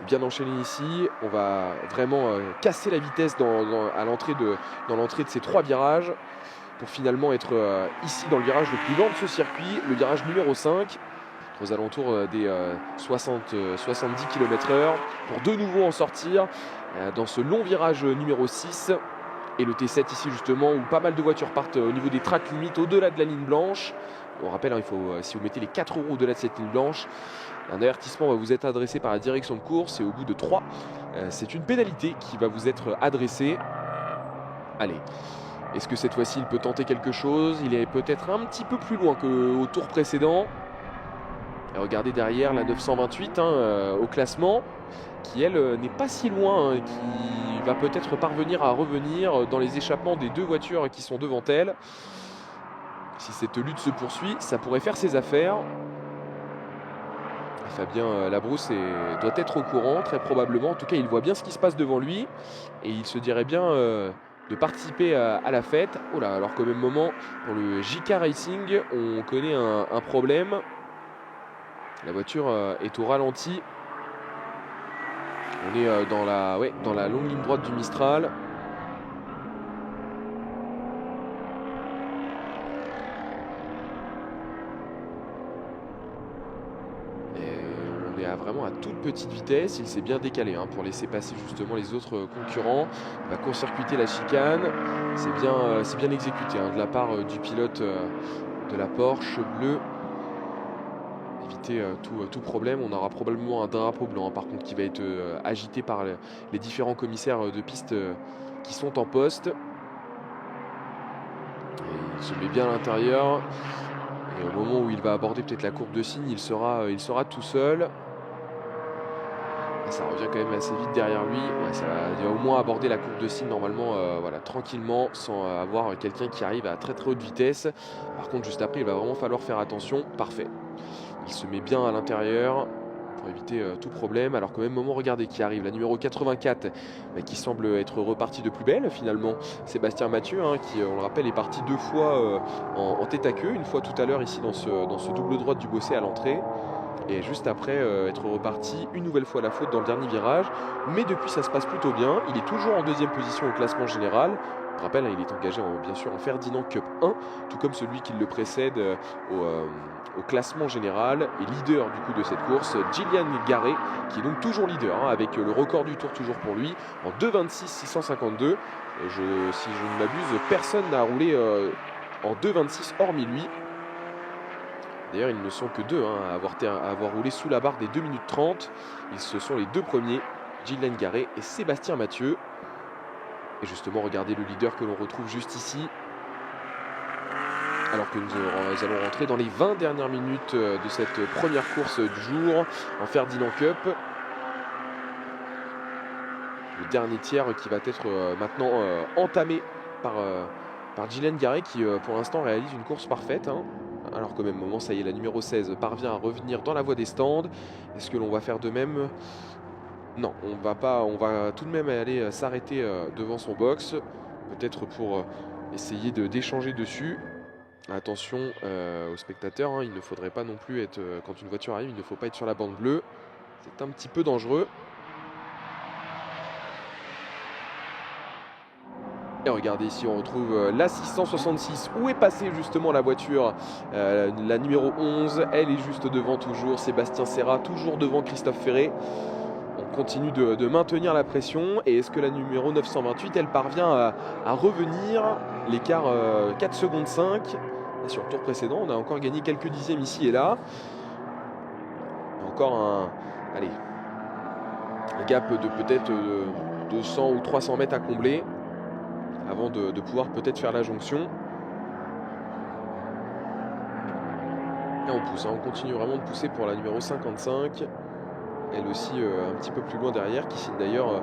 S1: Bien enchaîné ici, on va vraiment casser la vitesse dans l'entrée de ces 3 virages pour finalement être ici dans le virage le plus lent de ce circuit, le virage numéro 5, aux alentours des 70 km/h, pour de nouveau en sortir dans ce long virage numéro 6. Et le T7 ici justement, où pas mal de voitures partent au niveau des tracks limites au-delà de la ligne blanche. On rappelle, il faut, si vous mettez les 4 roues au-delà de cette ligne blanche, un avertissement va vous être adressé par la direction de course, et au bout de 3, c'est une pénalité qui va vous être adressée. Allez, est-ce que cette fois-ci il peut tenter quelque chose? Il est peut-être un petit peu plus loin qu'au tour précédent. Et regardez derrière la 928 au classement, qui elle n'est pas si loin, qui va peut-être parvenir à revenir dans les échappements des 2 voitures qui sont devant elle. Si cette lutte se poursuit, ça pourrait faire ses affaires. Fabien Labrousse doit être au courant, très probablement. En tout cas, il voit bien ce qui se passe devant lui et il se dirait bien de participer à la fête. Oh là, alors qu'au même moment, pour le JK Racing, on connaît un problème. La voiture est au ralenti. On est dans la longue ligne droite du Mistral. Et on est vraiment à toute petite vitesse. Il s'est bien décalé pour laisser passer justement les autres concurrents. Il va court-circuiter la chicane. C'est bien exécuté de la part du pilote de la Porsche bleue. Éviter tout problème. On aura probablement un drapeau blanc par contre qui va être agité par les différents commissaires de piste qui sont en poste. Et il se met bien à l'intérieur et au moment où il va aborder peut-être la courbe de signe, il sera tout seul. Et ça revient quand même assez vite derrière lui. Il va au moins aborder la courbe de signe normalement tranquillement, sans avoir quelqu'un qui arrive à très très haute vitesse. Par contre juste après il va vraiment falloir faire attention. Parfait. Il se met bien à l'intérieur pour éviter tout problème. Alors qu'au même moment, regardez qui arrive, la numéro 84, qui semble être repartie de plus belle finalement. Sébastien Mathieu, qui, on le rappelle, est parti 2 fois en tête à queue. Une fois tout à l'heure ici dans ce double droite du Bossé à l'entrée. Et juste après être reparti une nouvelle fois à la faute dans le dernier virage. Mais depuis, ça se passe plutôt bien. Il est toujours en 2e position au classement général. Je rappelle, il est engagé bien sûr en Ferdinand Cup 1, tout comme celui qui le précède au classement général et leader du coup de cette course, Gillian Garret, qui est donc toujours leader avec le record du tour toujours pour lui en 2:26.652. Si je ne m'abuse, personne n'a roulé en 2:26 hormis lui. D'ailleurs, ils ne sont que 2 à avoir roulé sous la barre des 2 minutes 30. Ce sont les 2 premiers, Gillian Garret et Sébastien Mathieu. Et justement, regardez le leader que l'on retrouve juste ici. Alors que nous allons rentrer dans les 20 dernières minutes de cette première course du jour en Ferdinand Cup. Le dernier tiers qui va être maintenant entamé par Gillian Garret qui pour l'instant réalise une course parfaite. Alors qu'au même moment, ça y est, la numéro 16 parvient à revenir dans la voie des stands. Est-ce que l'on va faire de même? Non, on va tout de même aller s'arrêter devant son box. Peut-être pour essayer d'échanger dessus. Attention aux spectateurs, il ne faudrait pas non plus être, quand une voiture arrive, il ne faut pas être sur la bande bleue. C'est un petit peu dangereux. Et regardez ici, on retrouve la 666. Où est passée justement la voiture? La numéro 11, elle est juste devant toujours. Sébastien Serra, toujours devant Christophe Ferré. On continue de maintenir la pression. Et est-ce que la numéro 928, elle parvient à revenir? L'écart 4 secondes 5. Et sur le tour précédent, on a encore gagné quelques dixièmes ici et là. Encore un gap de peut-être 200 ou 300 mètres à combler avant de pouvoir peut-être faire la jonction. Et on pousse, on continue vraiment de pousser pour la numéro 55. Elle aussi un petit peu plus loin derrière, qui signe d'ailleurs,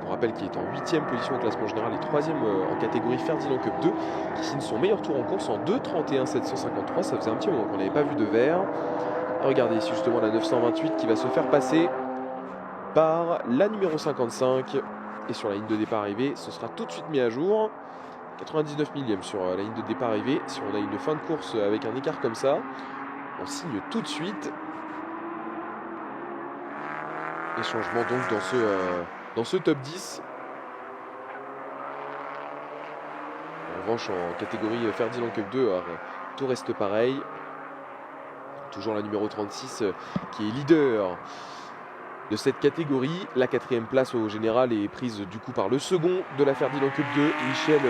S1: pour rappel, qui est en 8e position au classement général et 3e en catégorie Ferdinand Cup 2, qui signe son meilleur tour en course en 2:31 753. Ça faisait un petit moment qu'on n'avait pas vu de vert. Regardez ici justement la 928 qui va se faire passer par la numéro 55. Et sur la ligne de départ arrivée, ce sera tout de suite mis à jour. 99 millième sur la ligne de départ arrivée. Si on a une fin de course avec un écart comme ça, on signe tout de suite. Et changement donc dans ce top 10. En revanche, en catégorie Ferdinand Cup 2, tout reste pareil. Toujours la numéro 36 qui est leader de cette catégorie. La 4e place au général est prise du coup par le second de la Ferdinand Cup 2, Michel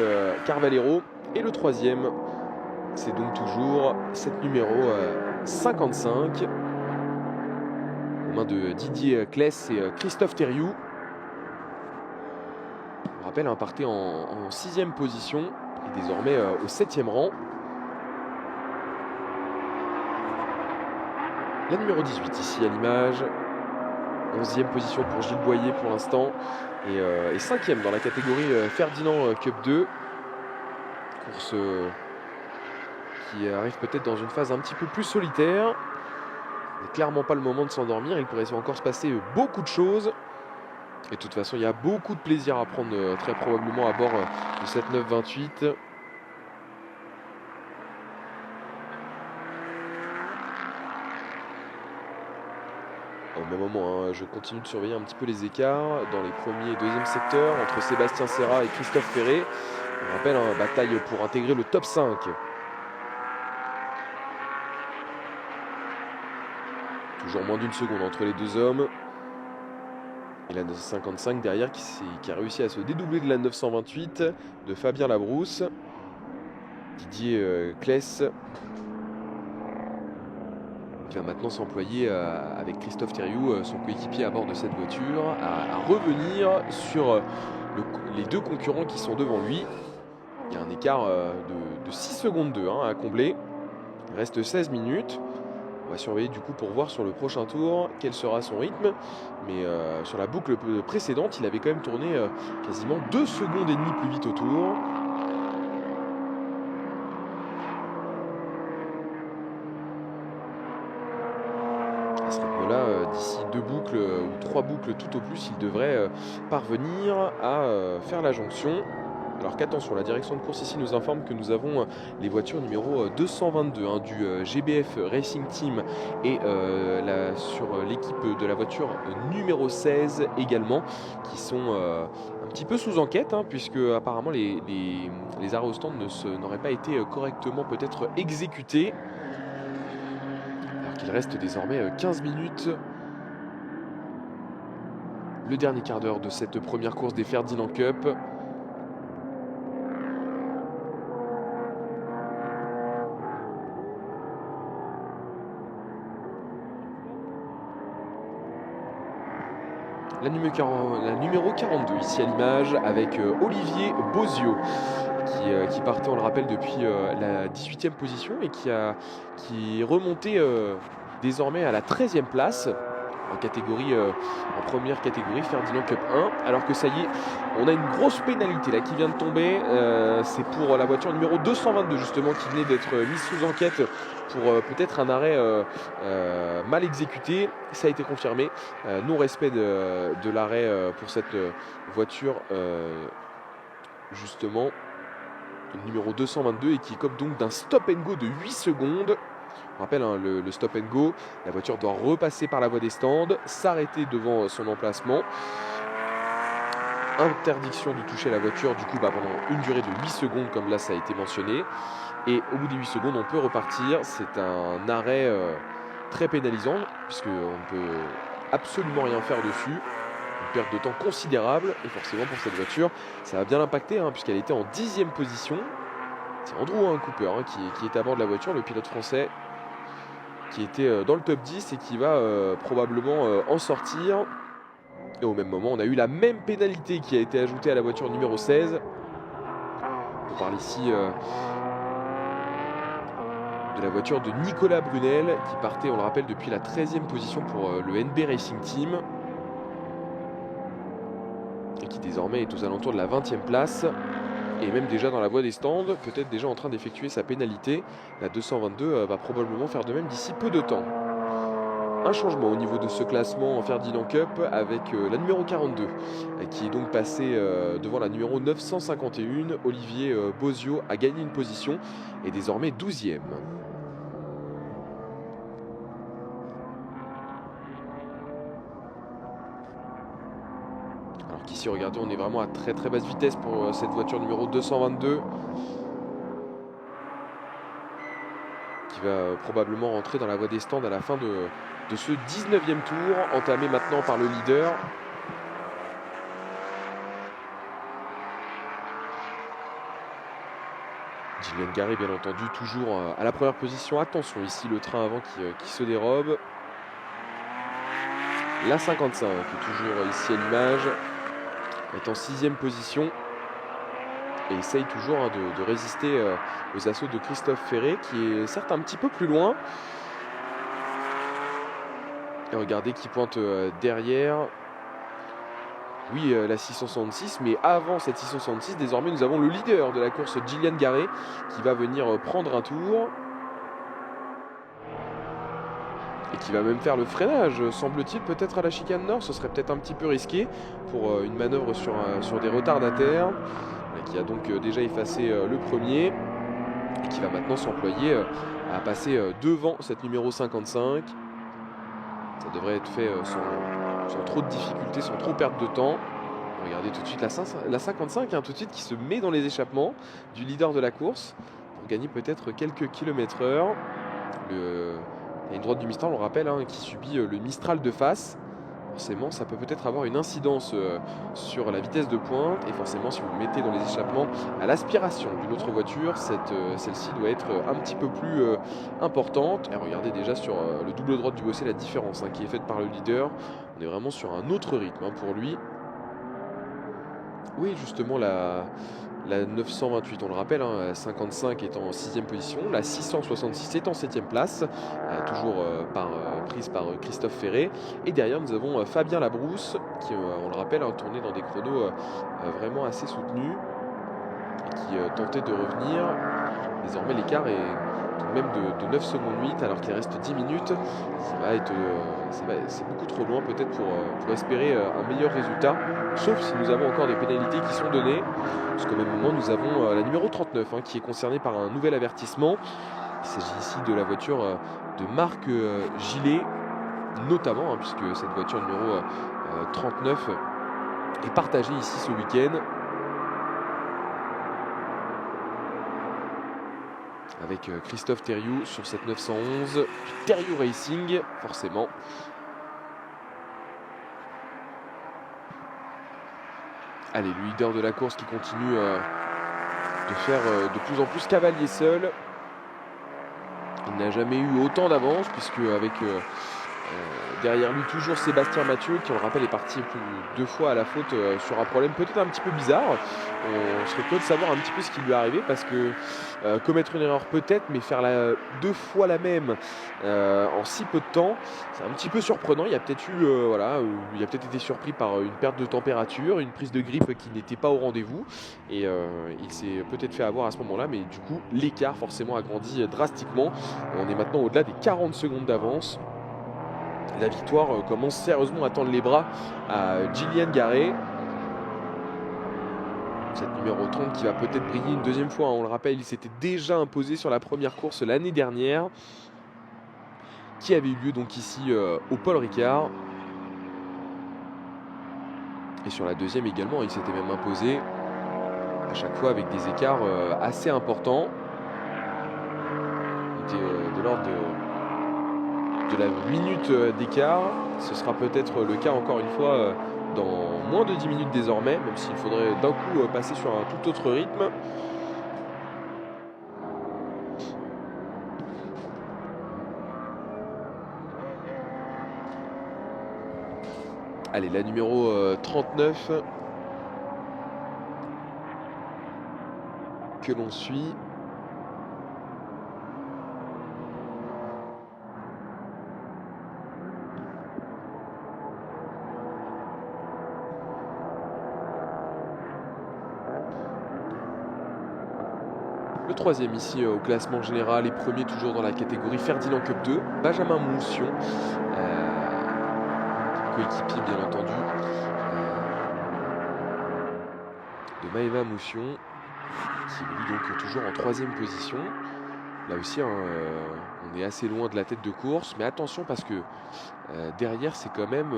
S1: Carvalero. Et le 3e, c'est donc toujours cette numéro 55. Aux mains de Didier Kless et Christophe Thériault. On rappelle, partait en 6e position et désormais au 7e rang. La numéro 18 ici à l'image. 11e position pour Gilles Boyer pour l'instant. Et 5e dans la catégorie Ferdinand Cup 2. Course qui arrive peut-être dans une phase un petit peu plus solitaire. Ce n'est clairement pas le moment de s'endormir. Il pourrait encore se passer beaucoup de choses. Et de toute façon, il y a beaucoup de plaisir à prendre très probablement à bord de cette 928. Au même moment, je continue de surveiller un petit peu les écarts dans les premiers et deuxième secteurs entre Sébastien Serra et Christophe Ferré. On rappelle, bataille pour intégrer le top 5. Toujours moins d'une seconde entre les deux hommes. Et la 955 derrière qui a réussi à se dédoubler de la 928 de Fabien Labrousse. Didier Kless qui va maintenant s'employer avec Christophe Thériault, son coéquipier à bord de cette voiture, à revenir sur les deux concurrents qui sont devant lui. Il y a un écart de 6 secondes 2 à combler. Il reste 16 minutes. On va surveiller du coup pour voir sur le prochain tour quel sera son rythme. Mais sur la boucle précédente, il avait quand même tourné quasiment 2 secondes et demie plus vite au tour. À ce rythme-là, d'ici 2 boucles ou 3 boucles tout au plus, il devrait parvenir à faire la jonction. Alors qu'attention, la direction de course ici nous informe que nous avons les voitures numéro 222 du GBF Racing Team et sur l'équipe de la voiture numéro 16 également, qui sont un petit peu sous enquête, puisque apparemment les arrêts au stand n'auraient pas été correctement peut-être exécutés. Alors qu'il reste désormais 15 minutes. Le dernier quart d'heure de cette première course des Ferdinand Cup. La numéro 42 ici à l'image avec Olivier Bozio qui partait, on le rappelle, depuis la 18e position et qui est remonté désormais à la 13e place en première catégorie Ferdinand Cup 1, alors que ça y est, on a une grosse pénalité là qui vient de tomber. C'est pour la voiture numéro 222 justement, qui venait d'être mise sous enquête pour peut-être un arrêt mal exécuté. Ça a été confirmé. Non-respect de l'arrêt pour cette voiture justement numéro 222, et qui écope donc d'un stop and go de 8 secondes. On rappelle le stop and go, la voiture doit repasser par la voie des stands, s'arrêter devant son emplacement. Interdiction de toucher la voiture du coup pendant une durée de 8 secondes, comme là ça a été mentionné. Et au bout des 8 secondes, on peut repartir. C'est un arrêt très pénalisant, puisqu'on ne peut absolument rien faire dessus. Une perte de temps considérable, et forcément pour cette voiture, ça va bien l'impacter, puisqu'elle était en 10e position. C'est Andrew Cooper qui est à bord de la voiture, le pilote français, qui était dans le top 10 et qui va probablement en sortir. Et au même moment, on a eu la même pénalité qui a été ajoutée à la voiture numéro 16. On parle ici de la voiture de Nicolas Brunel, qui partait, on le rappelle, depuis la 13e position pour le NB Racing Team, et qui désormais est aux alentours de la 20e place. Et même déjà dans la voie des stands, peut-être déjà en train d'effectuer sa pénalité. La 222 va probablement faire de même d'ici peu de temps. Un changement au niveau de ce classement en Ferdinand Cup avec la numéro 42 qui est donc passée devant la numéro 951. Olivier Bozio a gagné une position et désormais 12e. Alors qu'ici, regardez, on est vraiment à très très basse vitesse pour cette voiture numéro 222. Qui va probablement rentrer dans la voie des stands à la fin de ce 19e tour, entamé maintenant par le leader. Gillian Garé, bien entendu, toujours à la première position. Attention, ici le train avant qui se dérobe. La 55, qui est toujours ici à l'image, est en 6e position. Et essaye toujours de résister aux assauts de Christophe Ferré, qui est certes un petit peu plus loin. Et regardez qui pointe derrière. Oui, la 666, mais avant cette 666, désormais nous avons le leader de la course, Gillian Garé, qui va venir prendre un tour. Et qui va même faire le freinage, semble-t-il, peut-être à la chicane nord. Ce serait peut-être un petit peu risqué pour une manœuvre sur des retardataires. Qui a donc déjà effacé le premier et qui va maintenant s'employer à passer devant cette numéro 55. Ça devrait être fait sans trop de difficultés, sans trop perdre de temps. Regardez tout de suite la 55 tout de suite qui se met dans les échappements du leader de la course pour gagner peut-être quelques kilomètres/heure. Il y a une droite du Mistral, on le rappelle, qui subit le Mistral de face. Forcément, ça peut peut-être avoir une incidence sur la vitesse de pointe, et forcément, si vous le mettez dans les échappements à l'aspiration d'une autre voiture, celle-ci doit être un petit peu plus importante. Et regardez déjà sur le double droite du bossé la différence qui est faite par le leader. On est vraiment sur un autre rythme pour lui. Oui, justement, la 928, on le rappelle, la 55 est en 6e position, la 666 est en 7e place, toujours prise par Christophe Ferré. Et derrière, nous avons Fabien Labrousse, qui, on le rappelle, a tourné dans des chronos vraiment assez soutenus, et qui tentait de revenir. Désormais, l'écart est tout de même de 9 secondes 8, alors qu'il reste 10 minutes. C'est beaucoup trop loin peut-être pour espérer un meilleur résultat, sauf si nous avons encore des pénalités qui sont données, parce qu'au même moment nous avons la numéro 39 qui est concernée par un nouvel avertissement. Il s'agit ici de la voiture de Marc Gillet, notamment, puisque cette voiture numéro 39 est partagée ici ce week-end avec Christophe Thériault sur cette 911, Thériault Racing, forcément. Allez, le leader de la course qui continue de faire de plus en plus cavalier seul. Il n'a jamais eu autant d'avance, puisque avec Derrière lui, toujours Sébastien Mathieu, qui on le rappelle est parti plus de 2 fois à la faute sur un problème peut-être un petit peu bizarre. On serait curieux de savoir un petit peu ce qui lui est arrivé parce que commettre une erreur peut-être, mais faire 2 fois la même en si peu de temps, c'est un petit peu surprenant. Il a peut-être eu, il a peut-être été surpris par une perte de température, une prise de grippe qui n'était pas au rendez-vous. Et il s'est peut-être fait avoir à ce moment-là, mais du coup, l'écart forcément a grandi drastiquement. On est maintenant au-delà des 40 secondes d'avance. La victoire commence sérieusement à tendre les bras à Gillian Garé. Cette numéro 30 qui va peut-être briller une deuxième fois. On le rappelle, il s'était déjà imposé sur la première course l'année dernière, qui avait eu lieu donc ici au Paul Ricard. Et sur la deuxième également, il s'était même imposé à chaque fois avec des écarts assez importants. Il était de l'ordre de la minute d'écart. Ce sera peut-être le cas encore une fois dans moins de 10 minutes désormais, même s'il faudrait d'un coup passer sur un tout autre rythme. Allez, la numéro 39 que l'on suit. Le troisième ici au classement général et premier toujours dans la catégorie Ferdinand Cup 2, Benjamin Moussion, coéquipier bien entendu de Maëva Moussion, qui est lui donc toujours en troisième position. Là aussi on est assez loin de la tête de course, mais attention parce que derrière c'est quand même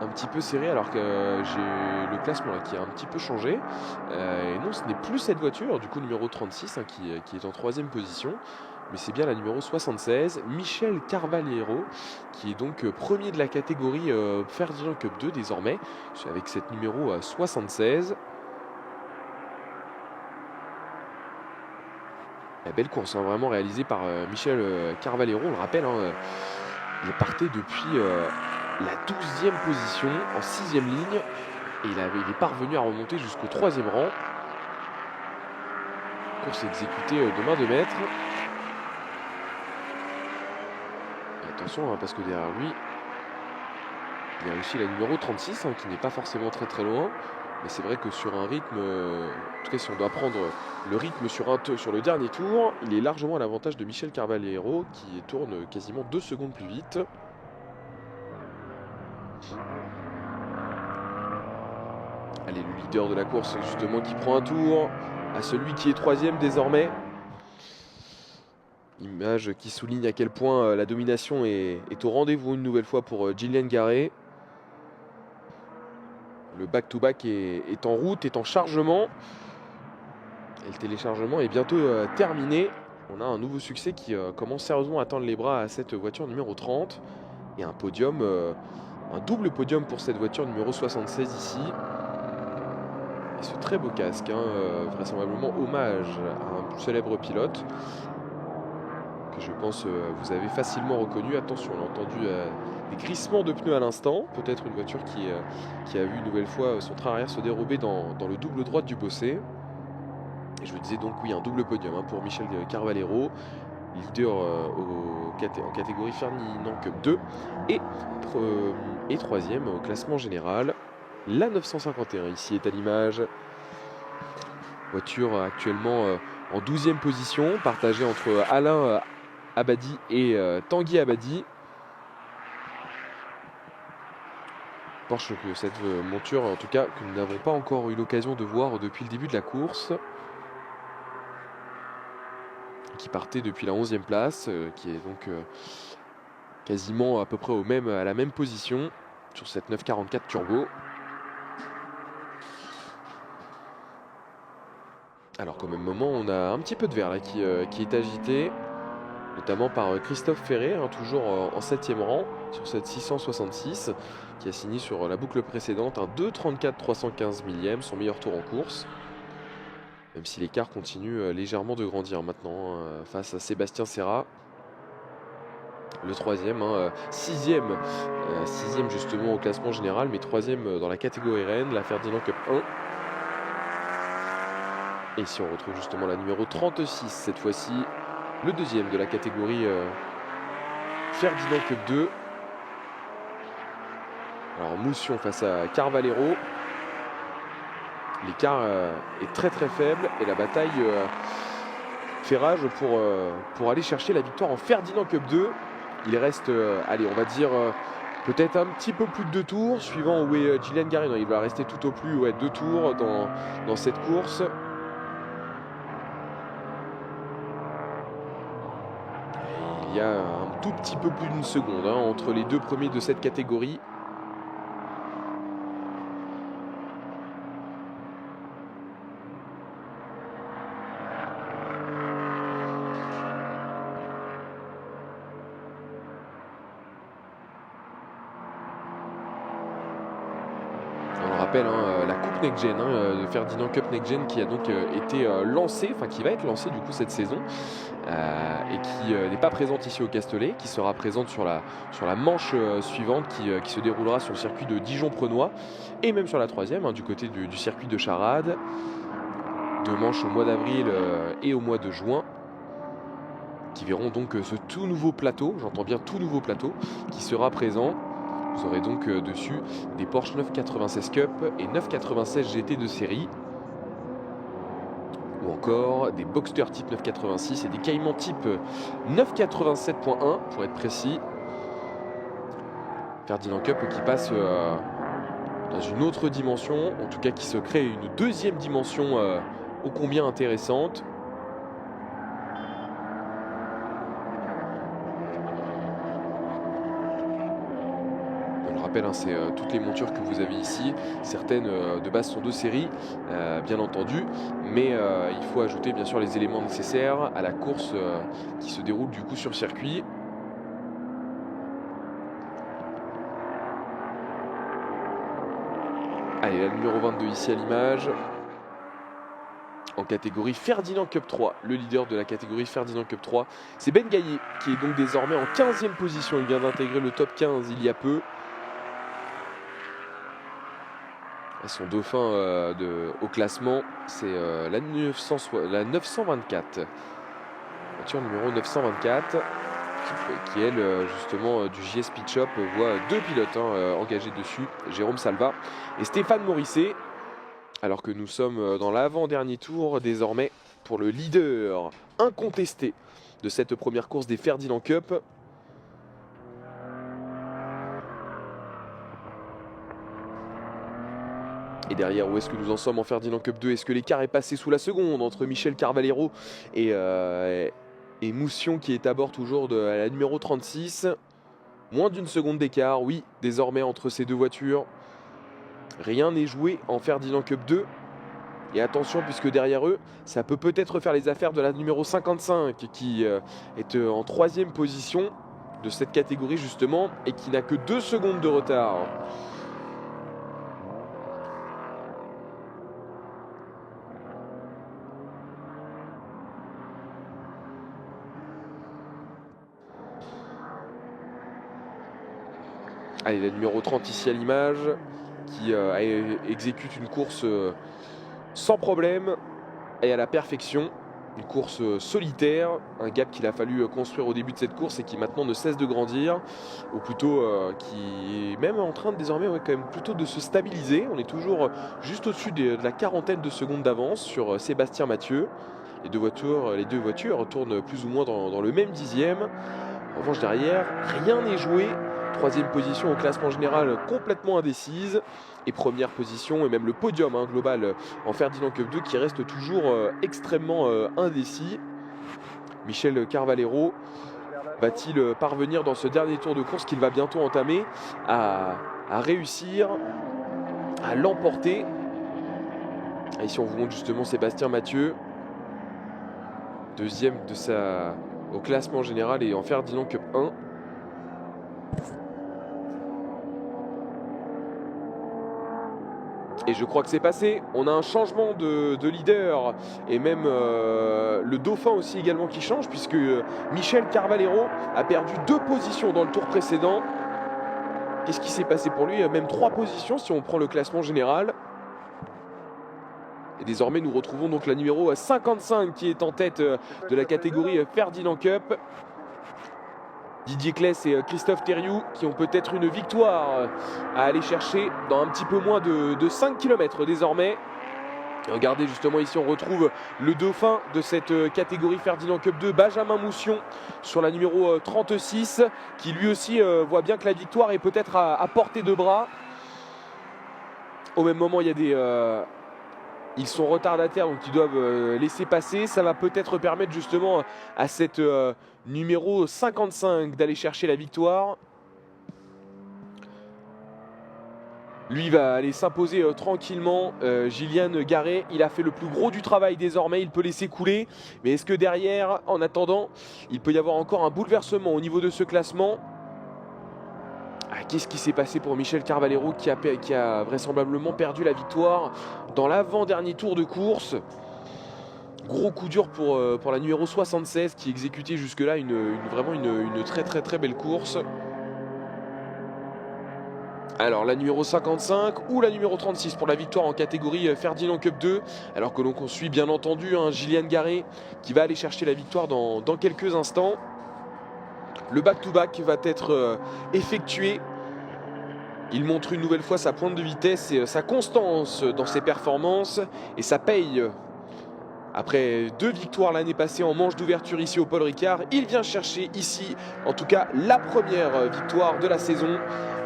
S1: un petit peu serré, alors que j'ai le classement là qui a un petit peu changé. Et non, ce n'est plus cette voiture, du coup numéro 36 qui est en troisième position, mais c'est bien la numéro 76, Michel Carvalheiro, qui est donc premier de la catégorie Ferdinand Cup 2 désormais, avec cette numéro 76. La belle course vraiment réalisée par Michel Carvalheiro, on le rappelle, il partait depuis la 12e position en 6e ligne et il est parvenu à remonter jusqu'au 3e rang. Course exécutée de main de maître. Et attention parce que derrière lui il y a aussi la numéro 36 qui n'est pas forcément très loin, mais c'est vrai que sur un rythme, en tout cas si on doit prendre le rythme sur le dernier tour, il est largement à l'avantage de Michel Carvalheiro qui tourne quasiment 2 secondes plus vite. Allez, le leader de la course justement qui prend un tour à celui qui est troisième désormais. Image qui souligne à quel point la domination est au rendez-vous une nouvelle fois pour Gillian Garé. Le back-to-back est en route, est en chargement. Et le téléchargement est bientôt terminé. On a un nouveau succès qui commence sérieusement à tendre les bras à cette voiture numéro 30. Et un podium, un double podium pour cette voiture numéro 76 ici. Et ce très beau casque, vraisemblablement hommage à un célèbre pilote que je pense vous avez facilement reconnu. Attention, on a entendu des grissements de pneus à l'instant. Peut-être une voiture qui a vu une nouvelle fois son train arrière se dérober dans le double droite du bossé. Et je vous disais donc oui, un double podium pour Michel Carvalheiro, leader en catégorie Ferdinand Cup 2 et troisième au classement général. La 951 ici est à l'image. Voiture actuellement en 12e position, partagée entre Alain Abadi et Tanguy Abadi. Porsche que cette monture, en tout cas, que nous n'avons pas encore eu l'occasion de voir depuis le début de la course. Qui partait depuis la 11e place, qui est donc quasiment à peu près à la même position sur cette 944 Turbo. Alors qu'au même moment, on a un petit peu de vert là qui est agité, notamment par Christophe Ferré, toujours en 7e rang sur cette 666, qui a signé sur la boucle précédente un 2,34 315 millième, son meilleur tour en course. Même si l'écart continue légèrement de grandir maintenant face à Sébastien Serra. le troisième, hein, sixième justement au classement général, mais troisième dans la catégorie Rennes, la Ferdinand Cup 1. Et ici on retrouve justement la numéro 36, cette fois-ci, le deuxième de la catégorie Ferdinand Cup 2. Alors Moussion face à Carvalero. L'écart est très très faible et la bataille fait rage pour aller chercher la victoire en Ferdinand Cup 2. Il reste, allez, on va dire peut-être un petit peu plus de 2 tours, suivant où est Gillian Garino. Il va rester tout au plus 2 tours dans cette course. Et il y a un tout petit peu plus d'une seconde entre les 2 premiers de cette catégorie. La Coupe Next Gen de Ferdinand Cup Next Gen qui a donc été lancée, enfin qui va être lancée du coup cette saison et qui n'est pas présente ici au Castellet, qui sera présente sur la manche suivante qui se déroulera sur le circuit de Dijon-Prenois et même sur la troisième du côté du circuit de Charade. 2 manches au mois d'avril et au mois de juin qui verront donc ce tout nouveau plateau, j'entends bien tout nouveau plateau, qui sera présent. Vous aurez donc dessus des Porsche 996 Cup et 996 GT de série. Ou encore des Boxster type 986 et des Cayman type 987.1 pour être précis. Ferdinand Cup qui passe dans une autre dimension, en tout cas qui se crée une deuxième dimension ô combien intéressante. C'est toutes les montures que vous avez ici. Certaines de base sont de série, bien entendu, mais il faut ajouter bien sûr les éléments nécessaires à la course qui se déroule du coup sur circuit. Allez, la numéro 22 ici à l'image. En catégorie Ferdinand Cup 3, le leader de la catégorie Ferdinand Cup 3, c'est Ben Gaillet qui est donc désormais en 15e position. Il vient d'intégrer le top 15 il y a peu. Son dauphin au classement, c'est la 924. Voiture numéro 924, qui elle, justement, du JS Pit Shop, voit 2 pilotes engagés dessus, Jérôme Salva et Stéphane Morisset. Alors que nous sommes dans l'avant-dernier tour, désormais, pour le leader incontesté de cette première course des Ferdinand Cup. Et derrière, où est-ce que nous en sommes en Ferdinand Cup 2? Est-ce que l'écart est passé sous la seconde entre Michel Carvalero et Moussion qui est à bord toujours de la numéro 36? Moins d'une seconde d'écart, oui, désormais entre ces 2 voitures. Rien n'est joué en Ferdinand Cup 2. Et attention, puisque derrière eux, ça peut peut-être faire les affaires de la numéro 55 qui est en 3e position de cette catégorie justement et qui n'a que 2 secondes de retard. Allez, la numéro 30 ici à l'image, qui exécute une course sans problème et à la perfection. Une course solitaire, un gap qu'il a fallu construire au début de cette course et qui maintenant ne cesse de grandir, ou plutôt qui est même en train de désormais quand même plutôt de se stabiliser. On est toujours juste au-dessus de la quarantaine de secondes d'avance sur Sébastien Mathieu. Les deux voitures tournent plus ou moins dans le même dixième. En revanche derrière, rien n'est joué. 3e position au classement général complètement indécise. Et 1re position et même le podium global en Ferdinand Cup 2 qui reste toujours extrêmement indécis. Michel Carvalero va-t-il parvenir dans ce dernier tour de course qu'il va bientôt entamer à réussir à l'emporter? Ici on vous montre justement Sébastien Mathieu, 2e au classement général et en Ferdinand Cup 1. Et je crois que c'est passé. On a un changement de leader et même le dauphin aussi également qui change puisque Michel Carvalero a perdu 2 positions dans le tour précédent. Qu'est-ce qui s'est passé pour lui? Même 3 positions si on prend le classement général. Et désormais nous retrouvons donc la numéro 55 qui est en tête de la catégorie Ferdinand Cup. Didier Kless et Christophe Thériault qui ont peut-être une victoire à aller chercher dans un petit peu moins de 5 km désormais. Et regardez justement ici on retrouve le dauphin de cette catégorie Ferdinand Cup 2, Benjamin Moussion sur la numéro 36 qui lui aussi voit bien que la victoire est peut-être à portée de bras. Au même moment il y a des... Ils sont retardataires donc ils doivent laisser passer. Ça va peut-être permettre justement à cette numéro 55 d'aller chercher la victoire. Lui va aller s'imposer tranquillement. Gillian Garret, il a fait le plus gros du travail désormais. Il peut laisser couler. Mais est-ce que derrière, en attendant, il peut y avoir encore un bouleversement au niveau de ce classement? Qu'est-ce qui s'est passé pour Michel Carvalero qui a vraisemblablement perdu la victoire dans l'avant-dernier tour de course? Gros coup dur pour la numéro 76 qui exécutait jusque-là vraiment une très belle course. Alors la numéro 55 ou la numéro 36 pour la victoire en catégorie Ferdinand Cup 2. Alors que l'on suit bien entendu Gillian Garret qui va aller chercher la victoire dans quelques instants. Le back-to-back va être effectué. Il montre une nouvelle fois sa pointe de vitesse et sa constance dans ses performances. Et ça paye. Après 2 victoires l'année passée en manche d'ouverture ici au Paul Ricard, il vient chercher ici, en tout cas, la première victoire de la saison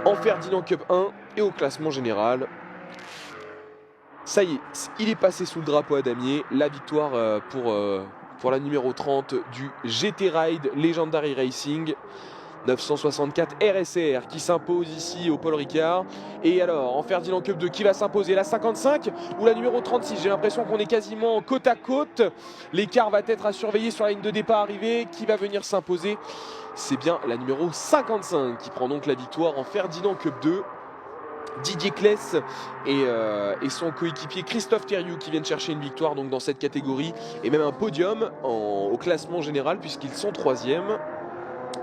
S1: en Ferdinand Cup 1 et au classement général. Ça y est, il est passé sous le drapeau à damier. La victoire pour la numéro 30 du GT Ride Legendary Racing. 964 RSR qui s'impose ici au Paul Ricard. Et alors, en Ferdinand Cup 2, qui va s'imposer? La 55 ou la numéro 36? J'ai l'impression qu'on est quasiment côte à côte. L'écart va être à surveiller sur la ligne de départ arrivée. Qui va venir s'imposer? C'est bien la numéro 55 qui prend donc la victoire en Ferdinand Cup 2. Didier Kless et son coéquipier Christophe Thériault qui viennent chercher une victoire donc dans cette catégorie. Et même un podium au classement général puisqu'ils sont 3e.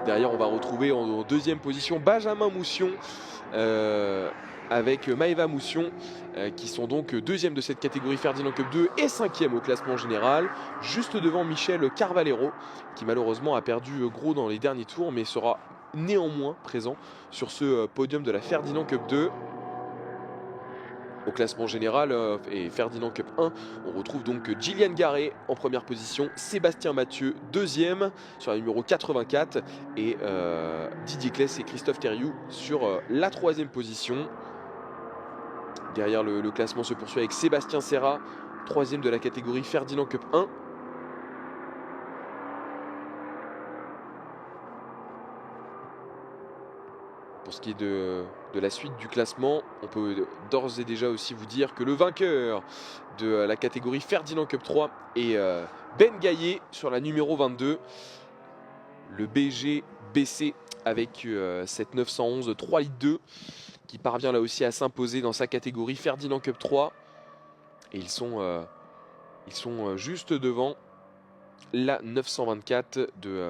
S1: Derrière, on va retrouver en 2e position Benjamin Moussion avec Maëva Moussion qui sont donc 2e de cette catégorie Ferdinand Cup 2 et 5e au classement général. Juste devant Michel Carvalero qui malheureusement a perdu gros dans les derniers tours mais sera néanmoins présent sur ce podium de la Ferdinand Cup 2. Au classement général et Ferdinand Cup 1, on retrouve donc Gillian Garret en première position, Sébastien Mathieu 2e sur la numéro 84 et Didier Kless et Christophe Thériault sur la 3e position. Derrière le classement se poursuit avec Sébastien Serra, 3e de la catégorie Ferdinand Cup 1. Pour ce qui est de la suite du classement, on peut d'ores et déjà aussi vous dire que le vainqueur de la catégorie Ferdinand Cup 3 est Ben Gaillet sur la numéro 22. Le BG BC avec cette 911 3 litres 2 qui parvient là aussi à s'imposer dans sa catégorie Ferdinand Cup 3. Et ils sont juste devant la 924 de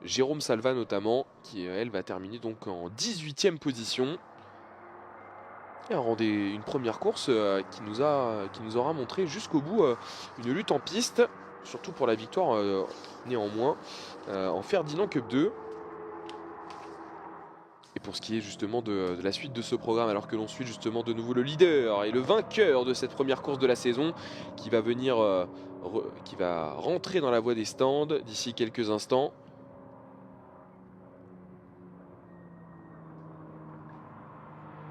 S1: Jérôme Salva notamment, qui elle va terminer donc en 18e position. Et une première course qui nous aura montré jusqu'au bout une lutte en piste, surtout pour la victoire néanmoins en Ferdinand Cup 2. Et pour ce qui est justement de la suite de ce programme, alors que l'on suit justement de nouveau le leader et le vainqueur de cette première course de la saison qui va venir, qui va rentrer dans la voie des stands d'ici quelques instants.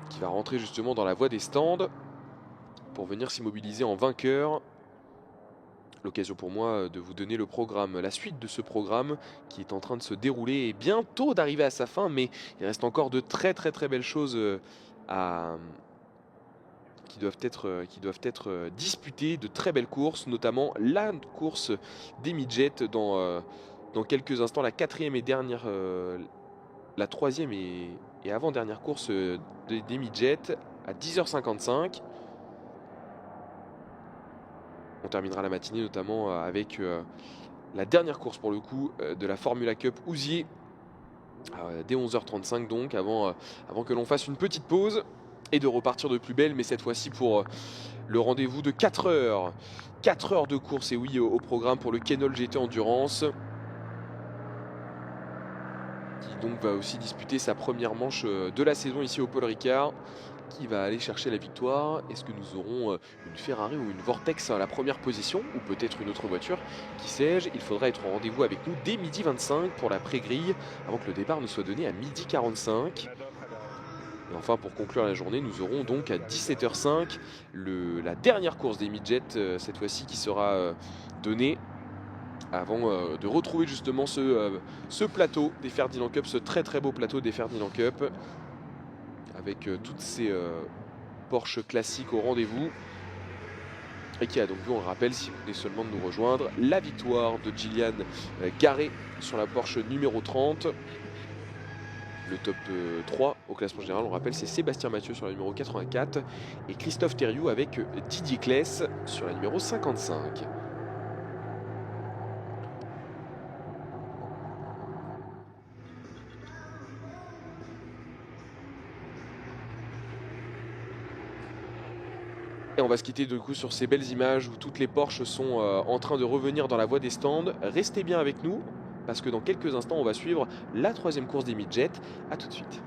S1: Qui va rentrer justement dans la voie des stands pour venir s'immobiliser en vainqueur. L'occasion pour moi de vous donner le programme, la suite de ce programme qui est en train de se dérouler et bientôt d'arriver à sa fin, mais il reste encore de très belles choses qui doivent être disputées, de très belles courses, notamment la course des midgets dans quelques instants, la 4e et dernière, la 3e et avant-dernière course des midgets à 10h55. On terminera la matinée notamment avec la dernière course pour le coup de la Formula Cup Hoosier dès 11h35 donc avant que l'on fasse une petite pause et de repartir de plus belle, mais cette fois-ci pour le rendez-vous de 4 heures. 4 heures de course et oui au programme pour le Kenol GT Endurance, qui donc va aussi disputer sa première manche de la saison ici au Paul Ricard. Qui va aller chercher la victoire? Est-ce que nous aurons une Ferrari ou une Vortex à la première position, ou peut-être une autre voiture? Qui sais-je? Il faudra être au rendez-vous avec nous dès midi 25 pour la pré-grille, avant que le départ ne soit donné à midi 45. Et enfin, pour conclure la journée, nous aurons donc à 17h05 la dernière course des midgets, cette fois-ci qui sera donnée avant de retrouver justement ce plateau des Ferdinand Cup, ce très très beau plateau des Ferdinand Cup, avec toutes ces Porsche classiques au rendez-vous. Et qui a donc vu, on le rappelle, si vous venez seulement de nous rejoindre, la victoire de Gillian Garret sur la Porsche numéro 30. Le top 3 au classement général, on rappelle, c'est Sébastien Mathieu sur la numéro 84 et Christophe Thériault avec Didier Kless sur la numéro 55. Et on va se quitter du coup sur ces belles images où toutes les Porsche sont en train de revenir dans la voie des stands. Restez bien avec nous parce que dans quelques instants on va suivre la 3e course des midgets. A tout de suite.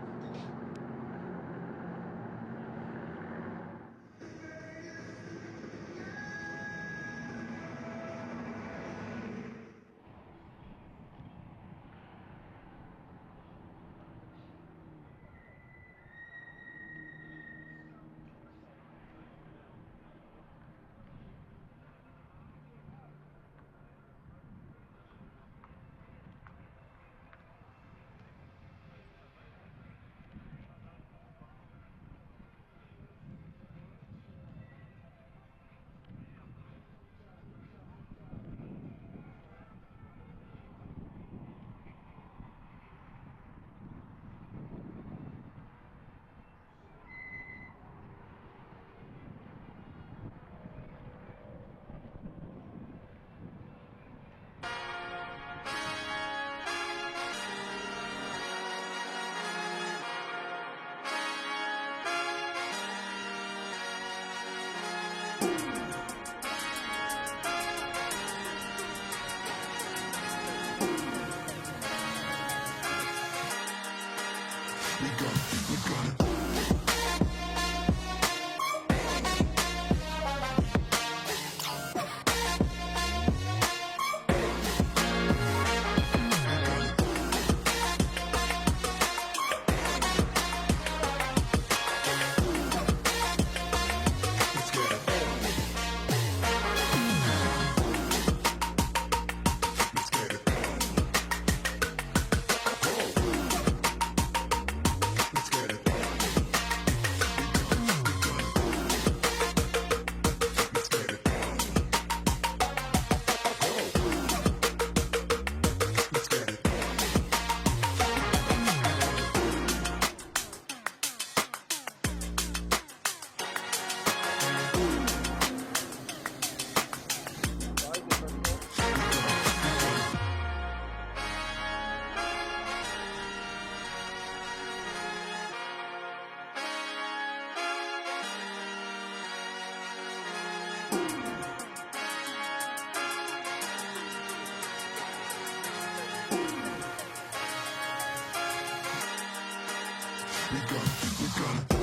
S2: We got